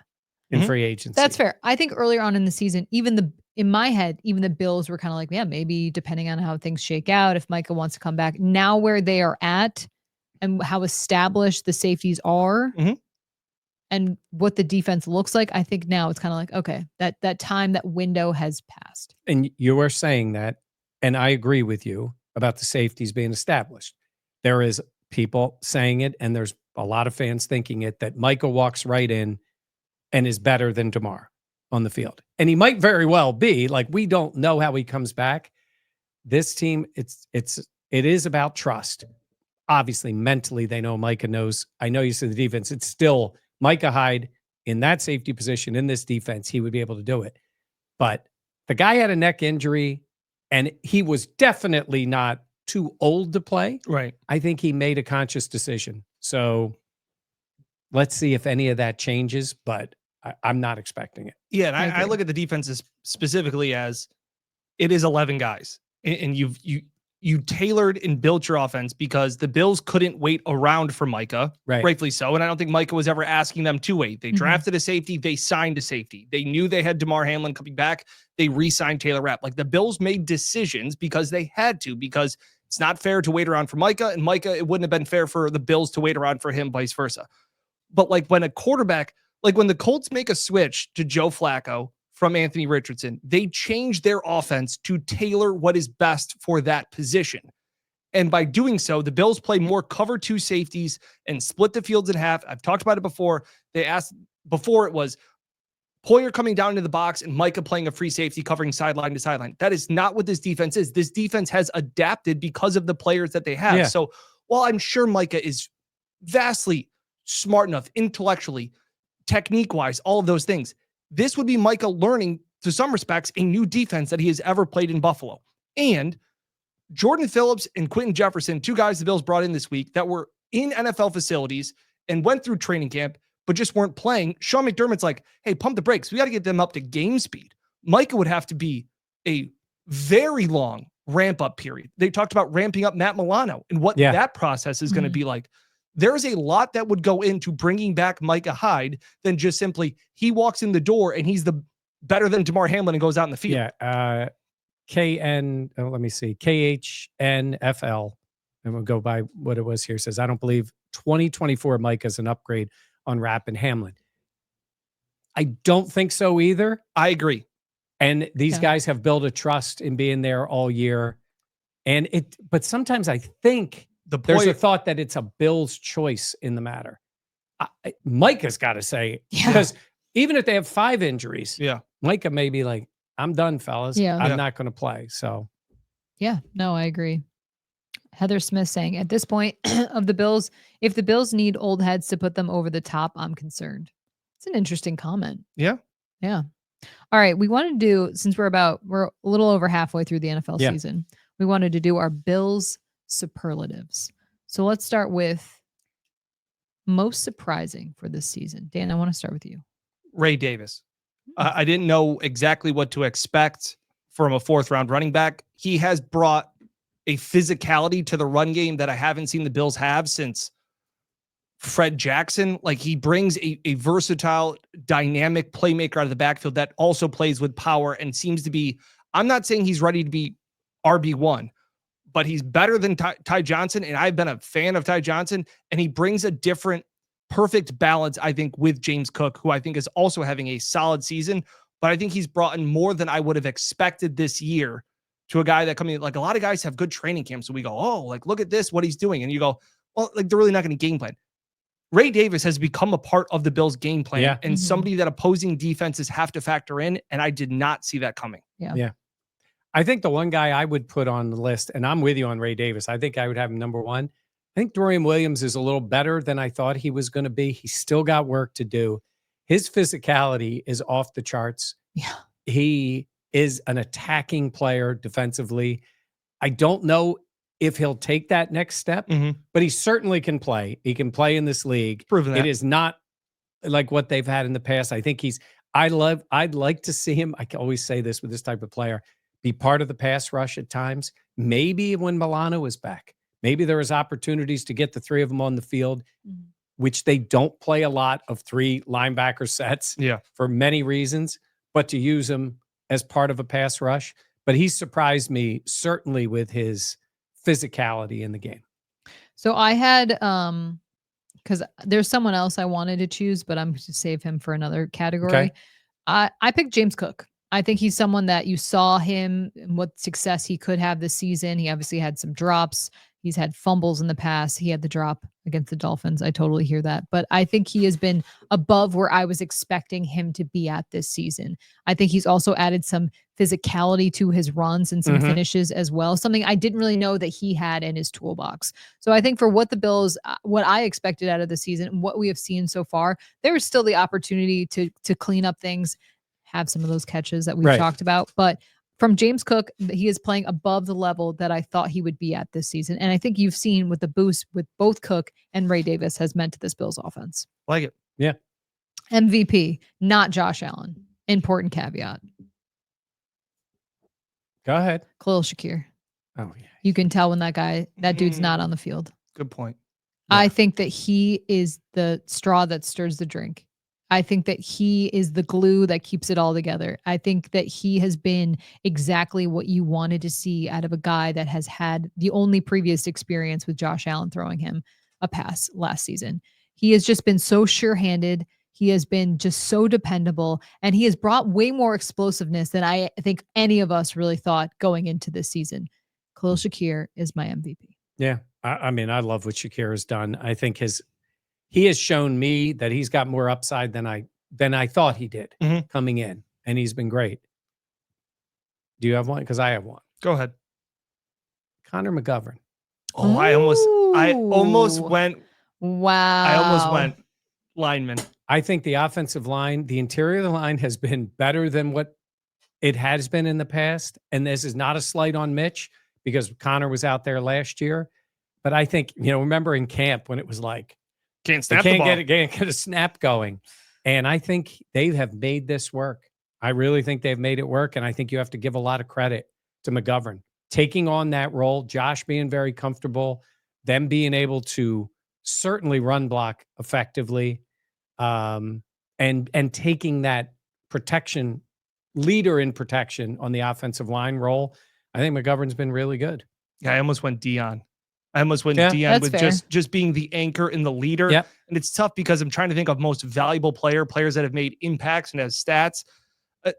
In free agency. That's fair. I think earlier on in the season, in my head, even the Bills were kind of like, yeah, maybe depending on how things shake out, if Micah wants to come back. Now where they are at and how established the safeties are and what the defense looks like, I think now it's kind of like, okay, that time, that window has passed. And you are saying that, and I agree with you about the safeties being established. There is people saying it, and there's a lot of fans thinking it, that Micah walks right in and is better than DeMar on the field. And he might very well be. Like, we don't know how he comes back. This team, it is about trust. Obviously, mentally, they know Micah knows. I know you said the defense. It's still Micah Hyde in that safety position in this defense. He would be able to do it. But the guy had a neck injury, and he was definitely not too old to play. Right. I think he made a conscious decision. So let's see if any of that changes, but I'm not expecting it. Yeah, and I look at the defenses specifically as it is 11 guys, and you tailored and built your offense because the Bills couldn't wait around for Micah, Right. rightfully so. And I don't think Micah was ever asking them to wait. They drafted a safety, they signed a safety. They knew they had DeMar Hamlin coming back. They re-signed Taylor Rapp. Like, the Bills made decisions because they had to, because it's not fair to wait around for Micah, and Micah, it wouldn't have been fair for the Bills to wait around for him, vice versa. But like when a quarterback, like when the Colts make a switch to Joe Flacco from Anthony Richardson, they change their offense to tailor what is best for that position. And by doing so, the Bills play more cover two safeties and split the fields in half. I've talked about it before. Before it was Poyer coming down into the box and Micah playing a free safety covering sideline to sideline. That is not what this defense is. This defense has adapted because of the players that they have. Yeah. So while I'm sure Micah is vastly smart enough intellectually, technique-wise, all of those things, this would be Micah learning, to some respects, a new defense that he has ever played in Buffalo. And Jordan Phillips and Quentin Jefferson, two guys the Bills brought in this week that were in NFL facilities and went through training camp, but just weren't playing. Sean McDermott's like, hey, pump the brakes. We got to get them up to game speed. Micah would have to be a very long ramp up period. They talked about ramping up Matt Milano and what that process is going to be like. There's a lot that would go into bringing back Micah Hyde than just simply he walks in the door and he's the better than Damar Hamlin and goes out in the field. Yeah. Let me see. KHNFL. And we'll go by what it was here. Says, I don't believe 2024 Micah is an upgrade on Rapp and Hamlin. I don't think so either. I agree. And these guys have built a trust in being there all year. But sometimes I think there's a thought that it's a Bills choice in the matter. Micah's got to say, because even if they have 5 injuries, Micah may be like, I'm done, fellas. I'm not going to play. So, no, I agree. Heather Smith saying, at this point of the Bills, if the Bills need old heads to put them over the top, I'm concerned. It's an interesting comment. Yeah. Yeah. All right. We wanted to do, since we're a little over halfway through the NFL season, we wanted to do our Bills superlatives. So let's start with most surprising for this season. Dan, I want to start with you. Ray Davis. I didn't know exactly what to expect from a 4th round running back. He has brought a physicality to the run game that I haven't seen the Bills have since Fred Jackson. Like, he brings a versatile, dynamic playmaker out of the backfield that also plays with power and seems to be, I'm not saying he's ready to be RB1, but he's better than Ty Johnson. And I've been a fan of Ty Johnson, and he brings a different, perfect balance, I think, with James Cook, who I think is also having a solid season, but I think he's brought in more than I would have expected this year to a guy that coming in. Like, a lot of guys have good training camps. So we go, oh, like, look at this, what he's doing. And you go, well, like, they're really not going to game plan. Ray Davis has become a part of the Bills game plan and somebody that opposing defenses have to factor in. And I did not see that coming. Yeah. I think the one guy I would put on the list, and I'm with you on Ray Davis, I think I would have him number 1. I think Dorian Williams is a little better than I thought he was going to be. He's still got work to do. His physicality is off the charts. Yeah. He is an attacking player defensively. I don't know if he'll take that next step, but he certainly can play. He can play in this league. Proven that. It is not like what they've had in the past. I think I'd like to see him. I can always say this with this type of player, be part of the pass rush at times. Maybe when Milano is back, maybe there is opportunities to get the 3 of them on the field, which they don't play a lot of 3 linebacker sets for many reasons, but to use them as part of a pass rush. But he surprised me certainly with his physicality in the game. So I had, because there's someone else I wanted to choose, but I'm going to save him for another category. Okay. I picked James Cook. I think he's someone that you saw him and what success he could have this season. He obviously had some drops. He's had fumbles in the past. He had the drop against the Dolphins. I totally hear that. But I think he has been above where I was expecting him to be at this season. I think he's also added some physicality to his runs and some finishes as well. Something I didn't really know that he had in his toolbox. So I think for what the Bills, what I expected out of the season and what we have seen so far, there is still the opportunity to clean up things, have some of those catches that we've talked about. But from James Cook, he is playing above the level that I thought he would be at this season. And I think you've seen what the boost with both Cook and Ray Davis has meant to this Bills offense. Like it. Yeah. MVP, not Josh Allen. Important caveat. Go ahead. Khalil Shakir. Oh, yeah. You can tell when that dude's not on the field. Good point. I think that he is the straw that stirs the drink. I think that he is the glue that keeps it all together. I think that he has been exactly what you wanted to see out of a guy that has had the only previous experience with Josh Allen throwing him a pass last season. He has just been so sure-handed. He has been just so dependable, and he has brought way more explosiveness than I think any of us really thought going into this season. Khalil Shakir is my MVP. Yeah. I mean, I love what Shakir has done. I think he has shown me that he's got more upside than I thought he did coming in, and he's been great. Do you have one? Because I have one. Go ahead. Connor McGovern. Oh, I almost went. Wow. I almost went lineman. I think the offensive line, the interior of the line has been better than what it has been in the past. And this is not a slight on Mitch because Connor was out there last year. But I think, remember in camp when it was like, can't snap the ball. Can't get a snap going. And I think they have made this work. I really think they've made it work. And I think you have to give a lot of credit to McGovern. taking on that role, Josh being very comfortable, them being able to certainly run block effectively, and taking that protection, leader in protection on the offensive line role. I think McGovern's been really good. Yeah, I almost went Dion. That's With fair. just being the anchor and the leader. Yep. And it's tough because I'm trying to think of most valuable players that have made impacts and have stats.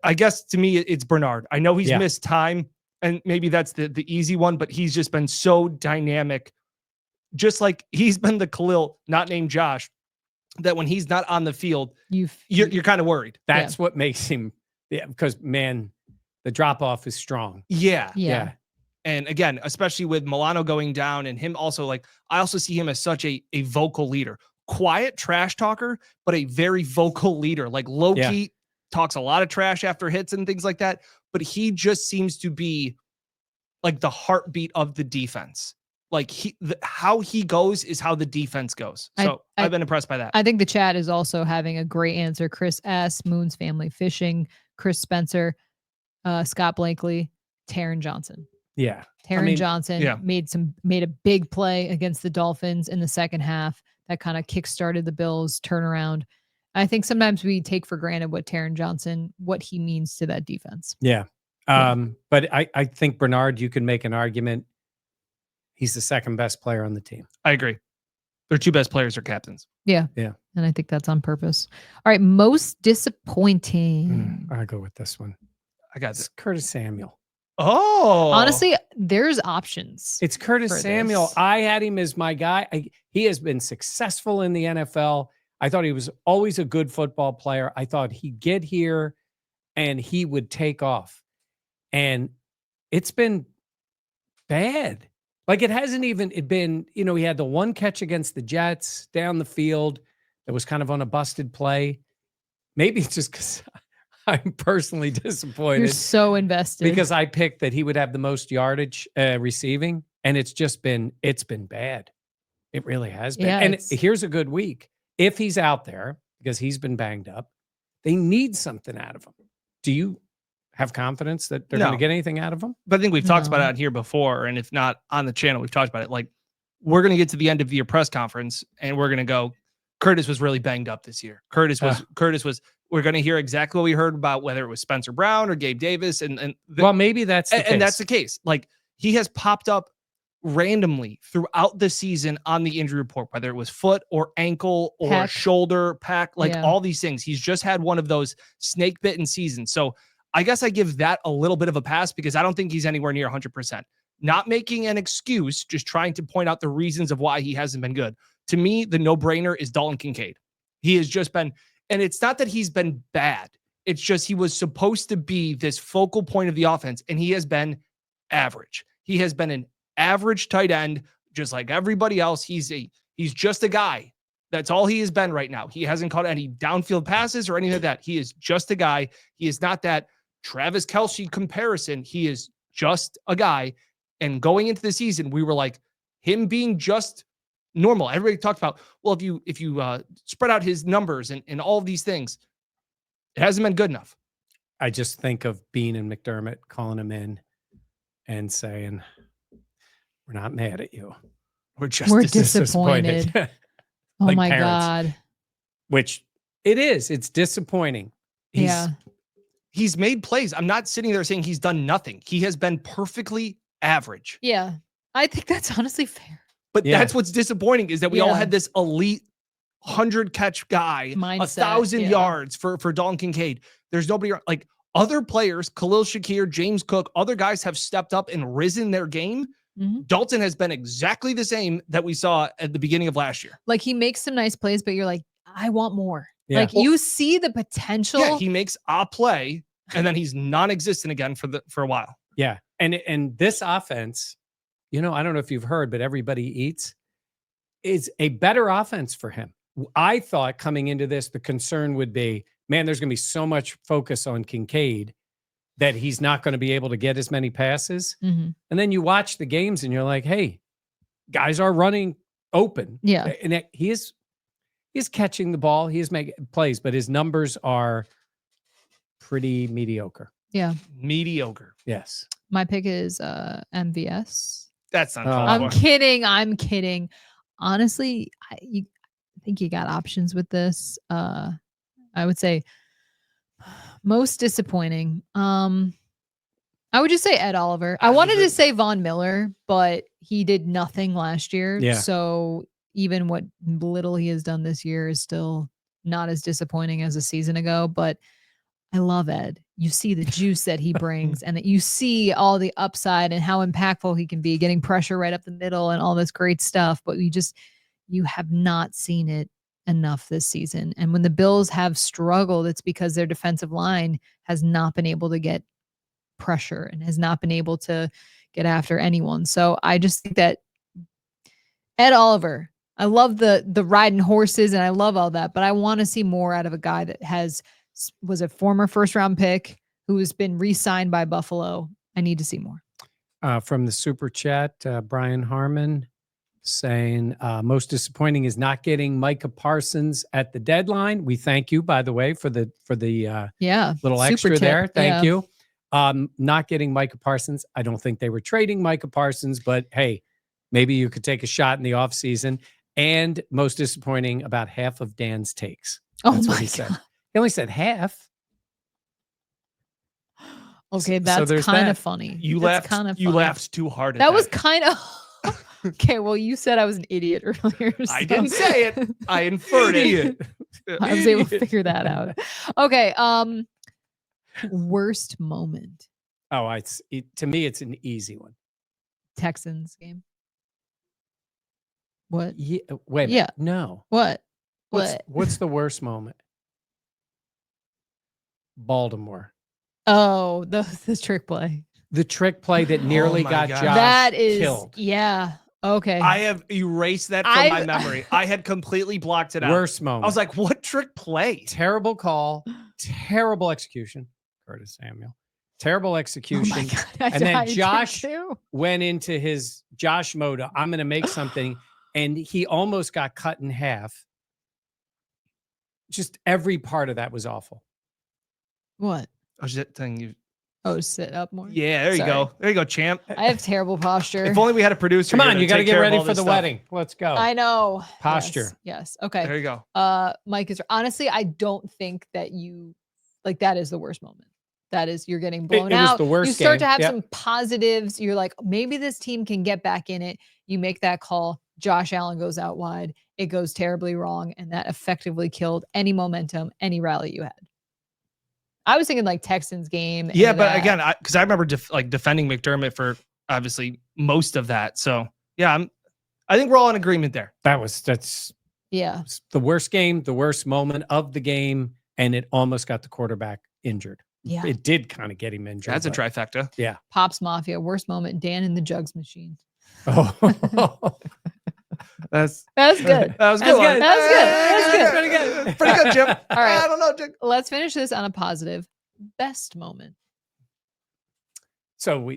I guess to me, it's Bernard. I know he's missed time, and maybe that's the easy one, but he's just been so dynamic. Just like he's been the Khalil, not named Josh, that when he's not on the field, you're kind of worried. That's what makes him, because man, the drop off is strong. Yeah. And again, especially with Milano going down and him also, like, I also see him as such a vocal leader, quiet trash talker, but a very vocal leader. Like low key talks a lot of trash after hits and things like that. But he just seems to be like the heartbeat of the defense. Like how he goes is how the defense goes. So I've been impressed by that. I think the chat is also having a great answer. Chris S., Moon's Family Fishing, Chris Spencer, Scott Blakely, Taron Johnson. Yeah. Taron Johnson made a big play against the Dolphins in the second half that kind of kickstarted the Bills turnaround. I think sometimes we take for granted what he means to that defense. Yeah. But I think Bernard, you can make an argument. He's the second best player on the team. I agree. Their two best players are captains. Yeah. Yeah. And I think that's on purpose. All right. Most disappointing. I'll go with this one. I got this. Curtis Samuel. Oh. Honestly, there's options. It's Curtis Samuel. This. I had him as my guy. He has been successful in the NFL. I thought he was always a good football player. I thought he'd get here and he would take off. And it's been bad. Like it hasn't even been, he had the one catch against the Jets down the field that was kind of on a busted play. Maybe it's just because I'm personally disappointed. You're so invested. Because I picked that he would have the most yardage receiving, and it's been bad. It really has been. Yeah, and here's a good week. If he's out there, because he's been banged up, they need something out of him. Do you have confidence that they're going to get anything out of him? But I think we've talked about it out here before, and if not on the channel, we've talked about it. Like, we're going to get to the end of the year press conference, and we're going to go, Curtis was really banged up this year. Curtis was. We're going to hear exactly what we heard about whether it was Spencer Brown or Gabe Davis, well, maybe that's the case. And that's the case. Like, he has popped up randomly throughout the season on the injury report, whether it was foot or ankle or shoulder, pack, all these things. He's just had one of those snake bitten seasons. So I guess I give that a little bit of a pass because I don't think he's anywhere near 100%. Not making an excuse, just trying to point out the reasons of why he hasn't been good. To me, the no-brainer is Dalton Kincaid. He has just been, and it's not that he's been bad. It's just he was supposed to be this focal point of the offense, and he has been average. He has been an average tight end, just like everybody else. He's just a guy. That's all he has been right now. He hasn't caught any downfield passes or anything like that. He is just a guy. He is not that Travis Kelce comparison. He is just a guy. And going into the season, we were like, him being just normal. Everybody talked about, well, if you spread out his numbers and all of these things, it hasn't been good enough. I just think of Bean and McDermott calling him in and saying, "We're not mad at you. We're disappointed." Oh Like my parents. God. Which it is. It's disappointing. He's made plays. I'm not sitting there saying he's done nothing. He has been perfectly average. Yeah. I think that's honestly fair. But that's what's disappointing is that we all had this elite 100 catch guy, mindset, 1,000 yards for Dalton Kincaid. There's nobody like other players, Khalil Shakir, James Cook, other guys have stepped up and risen their game. Mm-hmm. Dalton has been exactly the same that we saw at the beginning of last year. Like he makes some nice plays, but you're like, I want more. Yeah. Like you see the potential. Yeah, he makes a play and then he's non-existent again for a while. Yeah. And this offense, I don't know if you've heard, but everybody eats is a better offense for him. I thought coming into this, the concern would be, man, there's going to be so much focus on Kincaid that he's not going to be able to get as many passes. Mm-hmm. And then you watch the games and you're like, hey, guys are running open. Yeah. And he's catching the ball. He is making plays, but his numbers are pretty mediocre. Yeah. Mediocre. Yes. My pick is MVS. That's not I'm called for. kidding. Honestly, I think you got options with this. I would say most disappointing. I would just say Ed Oliver. I wanted to say Von Miller, but he did nothing last year. Yeah. So even what little he has done this year is still not as disappointing as a season ago. But I love Ed. You see the juice that he brings and that you see all the upside and how impactful he can be, getting pressure right up the middle and all this great stuff. But you have not seen it enough this season. And when the Bills have struggled, it's because their defensive line has not been able to get pressure and has not been able to get after anyone. So I just think that Ed Oliver, I love the riding horses and I love all that, but I want to see more out of a guy that was a former first round pick who has been re-signed by Buffalo. I need to see more. From the super chat, Brian Harmon saying most disappointing is not getting Micah Parsons at the deadline. We thank you, by the way, for the little extra there. Thank you. Not getting Micah Parsons. I don't think they were trading Micah Parsons, but hey, maybe you could take a shot in the offseason. And most disappointing, about half of Dan's takes. That's what he said. He only said half. Okay, that's kind of funny. You laughed too hard at that. Was kind of okay. Well, you said I was an idiot earlier. So. I didn't say it. I inferred it. I was able to figure that out. Okay. Worst moment. Oh, to me, it's an easy one. Texans game. What? Yeah, wait. Yeah. No. What? What's the worst moment? Baltimore. Oh, the trick play. The trick play that nearly got Josh that is killed. Yeah. Okay. I have erased that from my memory. I had completely blocked it out. Worst moment. I was like, what trick play? Terrible call. Terrible execution. Curtis Samuel. Terrible execution. Oh my God. And then Josh went into his Josh mode. I'm going to make something. And he almost got cut in half. Just every part of that was awful. What? I was just telling you. Oh, sit up more. Yeah, there you go. There you go, champ. I have terrible posture. If only we had a producer. Come on, you got to get ready for the wedding. Let's go. I know. Posture. Yes. Okay. There you go. Mike is honestly, I don't think that you like that is the worst moment. That is, you're getting blown out. Was the worst you start game. to have some positives. You're like, maybe this team can get back in it. You make that call. Josh Allen goes out wide. It goes terribly wrong. And that effectively killed any momentum, any rally you had. I was thinking like Texans game. Yeah, but again, because I remember defending McDermott for obviously most of that. So yeah, I think we're all in agreement there. That's the worst game, the worst moment of the game, and it almost got the quarterback injured. Yeah, it did kind of get him injured. That's a trifecta. Yeah, Pops Mafia, worst moment. Dan in the jugs machine. Oh, that's good. That was good. That's good. Pretty good. Pretty good, Jim. All right. I don't know, Jim. Let's finish this on a positive. Best moment. So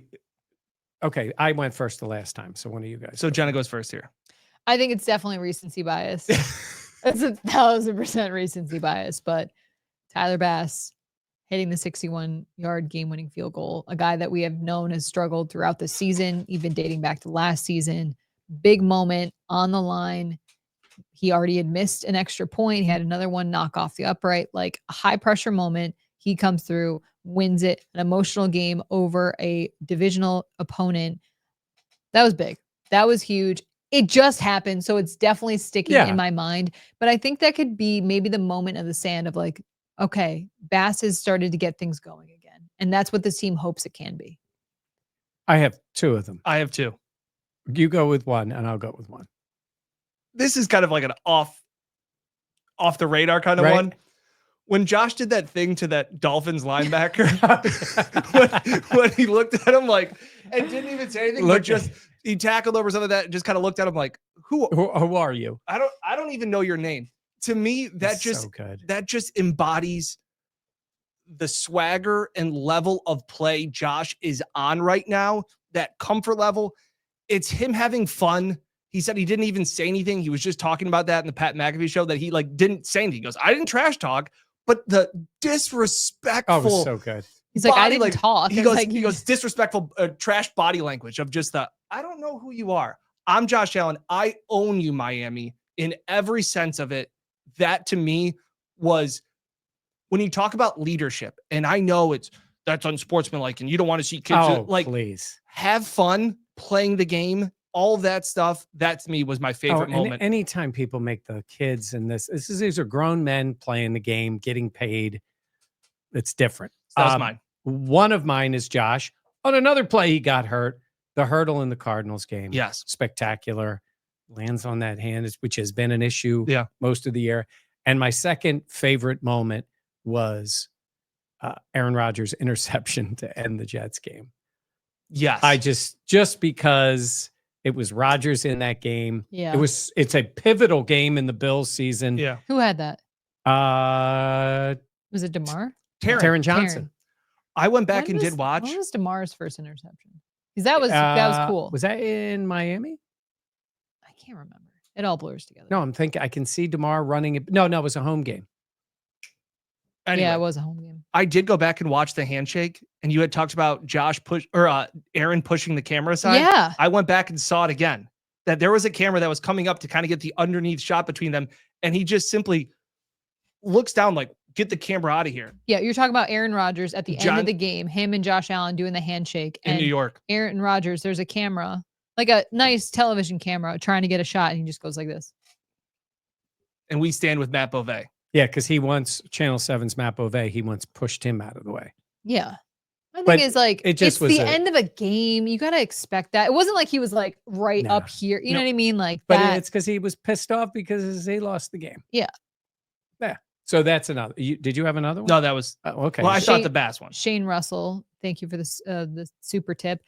I went first the last time. So one of you guys. So Jenna goes first here. I think it's definitely recency bias. It's 1,000% recency bias, but Tyler Bass hitting the 61-yard game-winning field goal, a guy that we have known has struggled throughout the season, even dating back to last season. Big moment on the line. He already had missed an extra point. He had another one knock off the upright, like a high-pressure moment. He comes through, wins it, an emotional game over a divisional opponent. That was big. That was huge. It just happened, so it's definitely sticking in my mind. But I think that could be maybe the moment of the sand of like, okay, Bass has started to get things going again. And that's what this team hopes it can be. I have two of them. I have two. You go with one, and I'll go with one. This is kind of like an off the radar kind of one. When Josh did that thing to that Dolphins linebacker, when he looked at him like, and didn't even say anything, but just he tackled over some of that and just kind of looked at him like, who are you? I don't even know your name. To me, that just embodies the swagger and level of play Josh is on right now, that comfort level. It's him having fun. He said he didn't even say anything. He was just talking about that in the Pat McAfee show, that he like didn't say anything. He goes, I didn't trash talk, but the disrespectful. Oh, it was so good. He's like, I body, didn't talk. He I was goes, like, he goes disrespectful, trash body language of just the, I don't know who you are. I'm Josh Allen. I own you, Miami, in every sense of it. That to me was when you talk about leadership, and I know that's unsportsmanlike, and you don't want to see kids please have fun playing the game, all that stuff. That to me was my favorite moment. Anytime people make the kids and these are grown men playing the game, getting paid. It's different. That was mine. One of mine is Josh. On another play, he got hurt. The hurdle in the Cardinals game. Yes. Spectacular. Lands on that hand, which has been an issue most of the year. And my second favorite moment was Aaron Rodgers' interception to end the Jets game. Yes. I just because it was Rodgers in that game. Yeah. It's a pivotal game in the Bills season. Yeah. who had that? Was it DeMar? Taron Johnson. Taron. I went back and did watch. What was DeMar's first interception? Because that was cool. Was that in Miami? I can't remember. It all blurs together. No, I'm thinking I can see DeMar running it. No, it was a home game. Anyway, Yeah, it was a home game. I did go back and watch the handshake, and you had talked about Aaron pushing the camera aside. Yeah. I went back and saw it again. That there was a camera that was coming up to kind of get the underneath shot between them, and he just simply looks down like, get the camera out of here. Yeah, you're talking about Aaron Rodgers at the end of the game, him and Josh Allen doing the handshake. In New York. Aaron Rodgers, there's a camera, like a nice television camera, trying to get a shot, and he just goes like this. And we stand with Matt Beauvais. Yeah, because he once, Channel 7's Matt Beauvais, he once pushed him out of the way. Yeah. My But thing is like, it just it's was the end of a game. You got to expect that. It wasn't like he was like right up here. You know what I mean? Like But that. it's because he was pissed off because they lost the game. Yeah. Yeah. So that's another. Did you have another one? No, that was okay. Well, I thought the bass one. Shane Russell, thank you for this the super tip.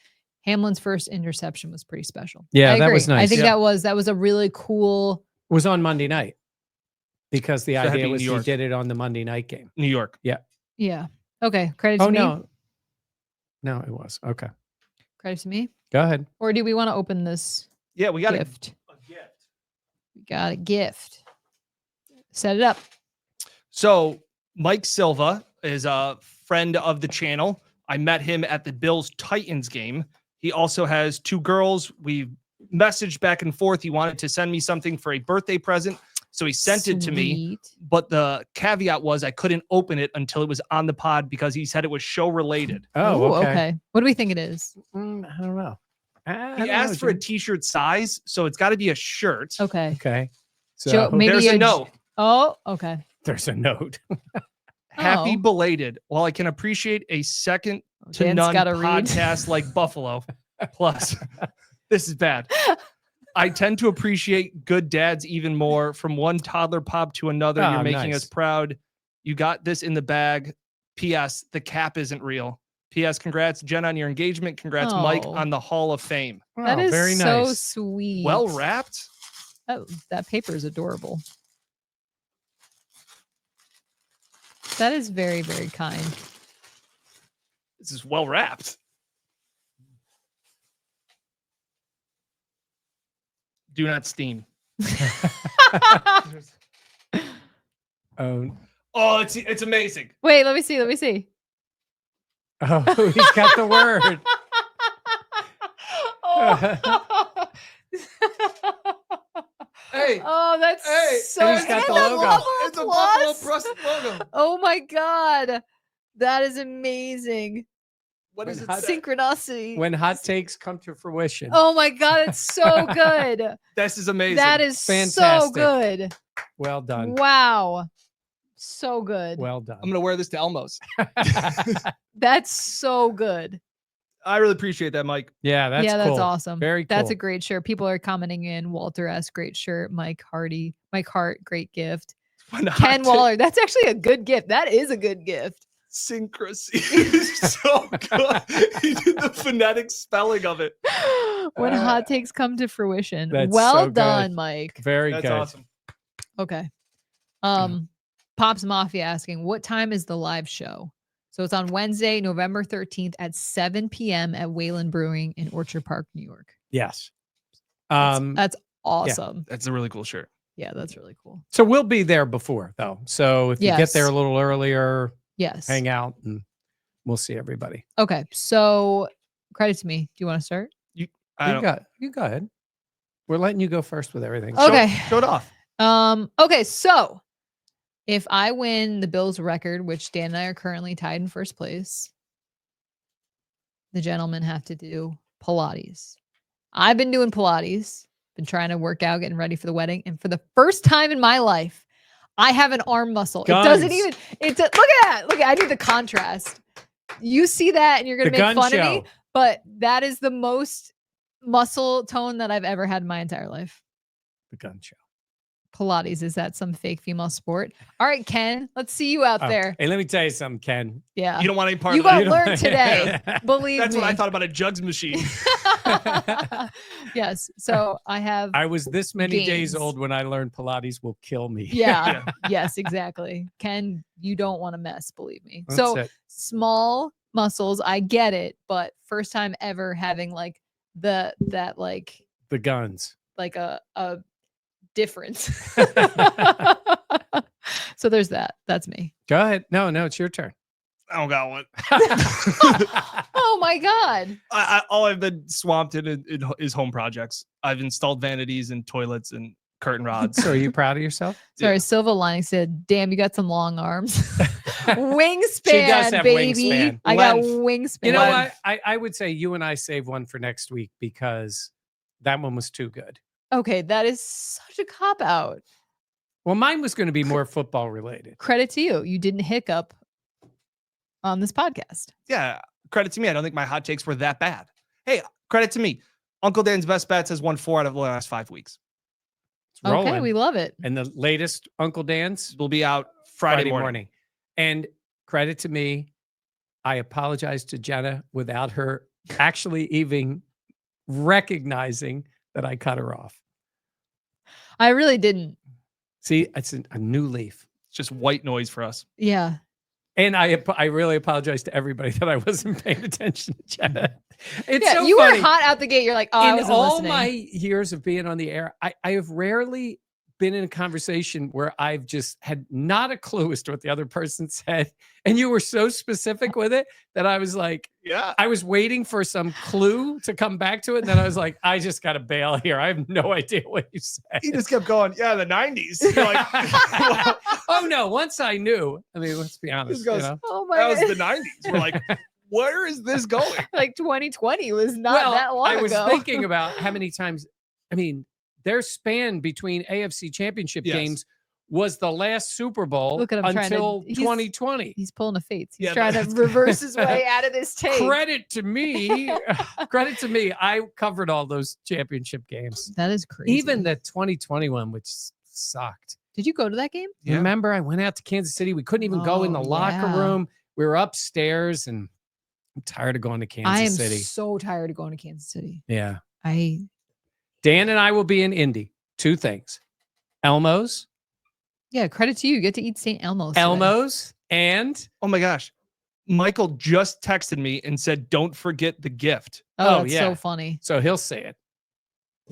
Hamlin's first interception was pretty special. Yeah, I that agree. was nice. I think that was a really cool. It was on Monday night because the So idea was New he York. did it on the Monday night game. New York. Yeah. Yeah. Okay. Credit to me. No, it was. Okay. Credit to me. Go ahead. Or do we want to open this? Yeah, we got gift. a gift. We got a gift. Set it up. So Mike Silva is a friend of the channel. I met him at the Bills Titans game. He also has two girls. We messaged back and forth. He wanted to send me something for a birthday present. So he sent it to me. But the caveat was I couldn't open it until it was on the pod because he said it was show related. Oh, okay. What do we think it is? I don't know. He asked for a t-shirt size, so it's got to be a shirt. Okay. Okay. So Joe, maybe there's a note. Oh, okay. There's a note. Happy belated. While I can appreciate a second to Dan's none gotta read. podcast like Buffalo. Plus, this is bad. I tend to appreciate good dads even more. From one toddler pop to another, you're making us proud. You got this in the bag. P.S. The cap isn't real. P.S. Congrats, Jenna, on your engagement. Congrats, Mike, on the Hall of Fame. That is very so nice. sweet. Well wrapped. Oh, that paper is adorable. That is very, very kind. This is well wrapped. Do not steam. Oh, it's amazing. Wait, let me see. Let me see. oh, he's got the word. Oh. Hey. Oh, that's so and he's got the good. logo. It's a Buffalo Plus logo. Oh my God. That is amazing. What is it? Synchronicity. When hot takes come to fruition. Oh my God, it's so good. This is amazing. That is so Fantastic. good. Well done. Wow. So good. Well done. I'm gonna wear this to Elmo's. That's so good. I really appreciate that, Mike. Yeah, that's that's cool. awesome. Very cool. That's a great shirt. People are commenting in. Walter S. Great shirt. Mike Hart, great gift. Ken Waller. That's actually a good gift. That is a good gift. Syncrasy is so good. He did the phonetic spelling of it. When hot takes come to fruition. That's Well so done, good. Mike. Very That's good. awesome. Okay. Pops Mafia asking, what time is the live show? So it's on Wednesday, November 13th at 7 p.m. at Wayland Brewing in Orchard Park, New York. Yes. That's awesome. That's a really cool shirt. Yeah, that's really cool. So we'll be there before though. So if you get Yes. there a little earlier, Yes. hang out and we'll see everybody. Okay, so credit to me. Do you want to start? I don't, You go ahead. We're letting you go first with everything. Okay. show it off. Okay, so if I win the Bills record, which Dan and I are currently tied in first place, the gentlemen have to do Pilates. I've been doing Pilates, been trying to work out, getting ready for the wedding, and for the first time in my life, I have an arm muscle. Guns. It doesn't even. Look at that. Look at. I need the contrast. You see that, and you're gonna The make gun fun of show. me, but that is the most muscle tone that I've ever had in my entire life. The gun show. Pilates, is that some fake female sport? All right, Ken, let's see you out there. Hey, let me tell you something, Ken. Yeah. You don't want any part You of that. got learned today. Believe That's me. what I thought about a jugs machine. Yes. So I have. I was this many days Games. old when I learned Pilates will kill me. Yeah. Yes, exactly. Ken, you don't want to mess, believe me. That's So it. small muscles, I get it, but first time ever having like that like The guns. like a difference. So there's that. That's me. Go ahead. No, it's your turn. I don't got one. Oh my God. All I've been swamped in is home projects. I've installed vanities and toilets and curtain rods. So are you proud of yourself? Sorry, Yeah. Silva Lining said, damn, you got some long arms. Wingspan, She does have baby. wingspan. I got Length. wingspan. You know what? I would say you and I save one for next week because that one was too good. Okay, that is such a cop out. Well, mine was going to be more football related. Credit to you. You didn't hiccup on this podcast. Yeah, credit to me. I don't think my hot takes were that bad. Hey, credit to me. Uncle Dan's Best Bets has won 4 out of the last 5 weeks. It's rolling. Okay, we love it. And the latest Uncle Dan's Will be out Friday morning. And credit to me, I apologize to Jenna without her actually even recognizing that I cut her off. I really didn't. See, it's a new leaf. It's just white noise for us. Yeah. And I really apologize to everybody that I wasn't paying attention to Jenna. It's Yeah, so you funny. were hot out the gate. You're like, oh, I In wasn't all listening. my years of being on the air, I have rarely been in a conversation where I've just had not a clue as to what the other person said. And you were so specific with it that I was like, Yeah. I was waiting for some clue to come back to it. And then I was like, I just got to bail here. I have no idea what you said. He just kept going, yeah, the 90s. You're like, Oh, no. Once I knew, I mean, let's be honest. goes, You know? Oh my that was God. the 90s. We're like, where is this going? Like 2020 was not Well, that long I was ago. thinking about how many times, I mean, their span between AFC championship Yes. games was the last Super Bowl Look at him trying to- until he's- 2020. He's pulling a Fates. He's Yeah, trying to that's- reverse his way out of this tape. Credit to me. Credit to me. I covered all those championship games. That is crazy. Even the 2021, which sucked. Did you go to that game? Yeah. Remember, I went out to Kansas City. We couldn't even go in the Oh, locker yeah. room. We were upstairs, and I'm tired of going to Kansas I am City. so tired of going to Kansas City. Yeah. Dan and I will be in Indy. 2 things. Elmo's. Yeah, credit to you. You get to eat St. Elmo's. today. Elmo's and Oh my gosh. Michael just texted me and said, don't forget the gift. Oh, Oh, that's yeah. so funny. so he'll say it.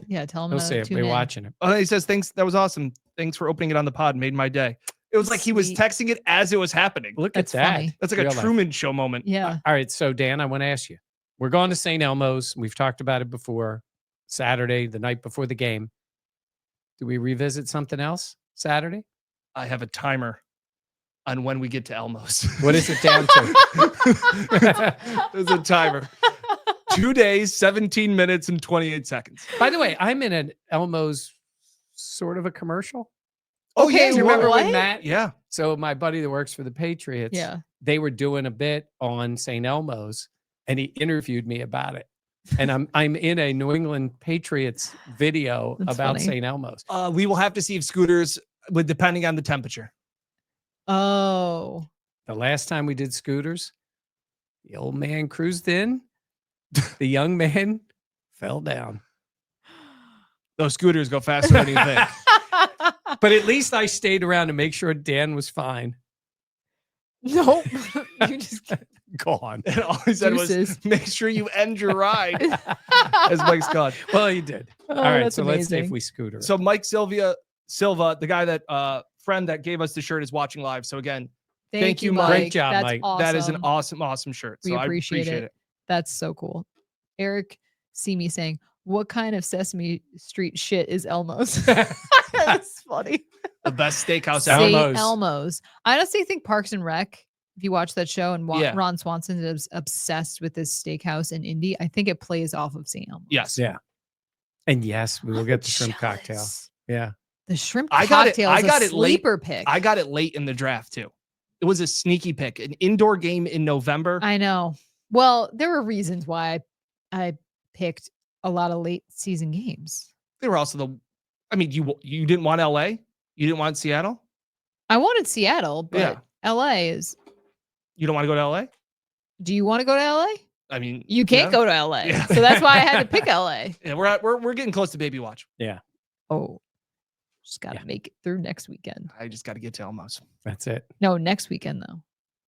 Yeah, tell him He'll to say it. tune We're in. watching it. Oh, he says, thanks. That was awesome. Thanks for opening it on the pod. Made my day. It was like he was Sweet. texting it as it was happening. Look That's at that. funny. That's like Real a life. Truman Show moment. Yeah. All right. So, Dan, I want to ask you. We're going to St. Elmo's. We've talked about it before. Saturday, the night before the game. Do we revisit something else Saturday? I have a timer on when we get to Elmo's. What is it down to? There's a timer. 2 days, 17 minutes, and 28 seconds. By the way, I'm in an Elmo's sort of a commercial. Oh, Okay, yeah. Do you remember what? when Matt? Yeah. So my buddy that works for the Patriots, Yeah. they were doing a bit on St. Elmo's, and he interviewed me about it. And I'm in a New England Patriots video That's about funny. St. Elmo's. We will have to see if scooters, with depending on the temperature. Oh. The last time we did scooters, the old man cruised in, the young man fell down. Those scooters go faster than you think. But at least I stayed around to make sure Dan was fine. Nope. You just Gone. And all he said Deuces. was, make sure you end your ride, as Mike's gone. Well, he did. Oh, All right, that's so let's see if amazing. we scooter. So Mike Silva, the guy that friend that gave us the shirt is watching live. So again, Thank you, Mike. Mike. Great job, That's Mike. awesome. That is an awesome shirt. We So appreciate I appreciate it. That's so cool. Eric see me saying, what kind of Sesame Street shit is Elmo's? That's funny. The best steakhouse St. ever. Elmo's. Elmo's. I honestly think Parks and Rec, if you watch that show and Yeah. Ron Swanson is obsessed with this steakhouse in Indy, I think it plays off of St. Elmo's. Yes. Yeah. And yes, we will I'm get the shrimp cocktail. jealous. Yeah. The shrimp I got it- cocktail I is got a it late. sleeper pick. I got it late in the draft too. It was a sneaky pick, an indoor game in November. I know. Well, there were reasons why I picked a lot of late season games. They were also you didn't want LA? You didn't want Seattle? I wanted Seattle, but Yeah. LA is. You don't want to go to LA? Do you want to go to LA? I mean, You can't yeah. go to LA. Yeah. So that's why I had to pick LA. Yeah, we're getting close to baby watch. Oh, just got to Yeah. make it through next weekend. I just got to get to Elmo's. That's it. No, next weekend though.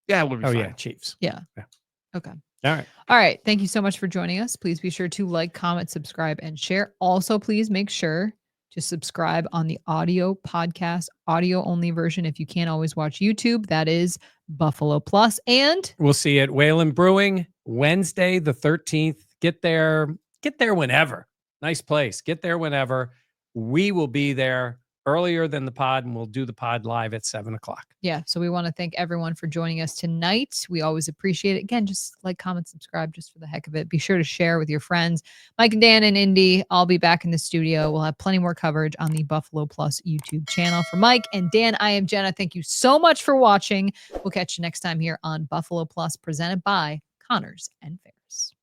Yeah, we'll be Oh, fine. yeah. Chiefs. Okay. All right. All right. Thank you so much for joining us. Please be sure to like, comment, subscribe, and share. Also, please make sure to subscribe on the audio podcast, audio only version. If you can't always watch YouTube, that is Buffalo Plus. And We'll see you at Whalen Brewing Wednesday, the 13th. Get there whenever. Nice place. Get there whenever. We will be there earlier than the pod, and we'll do the pod live at 7:00. yeah, so we want to thank everyone for joining us tonight. We always appreciate it. Again, just like, comment, subscribe just for the heck of it. Be sure to share with your friends. Mike and Dan in Indy, I'll be back in the studio. We'll have plenty more coverage on the Buffalo Plus YouTube channel. For Mike and Dan, I am Jenna. Thank you so much for watching. We'll catch you next time here on Buffalo Plus, presented by Connors and Ferris.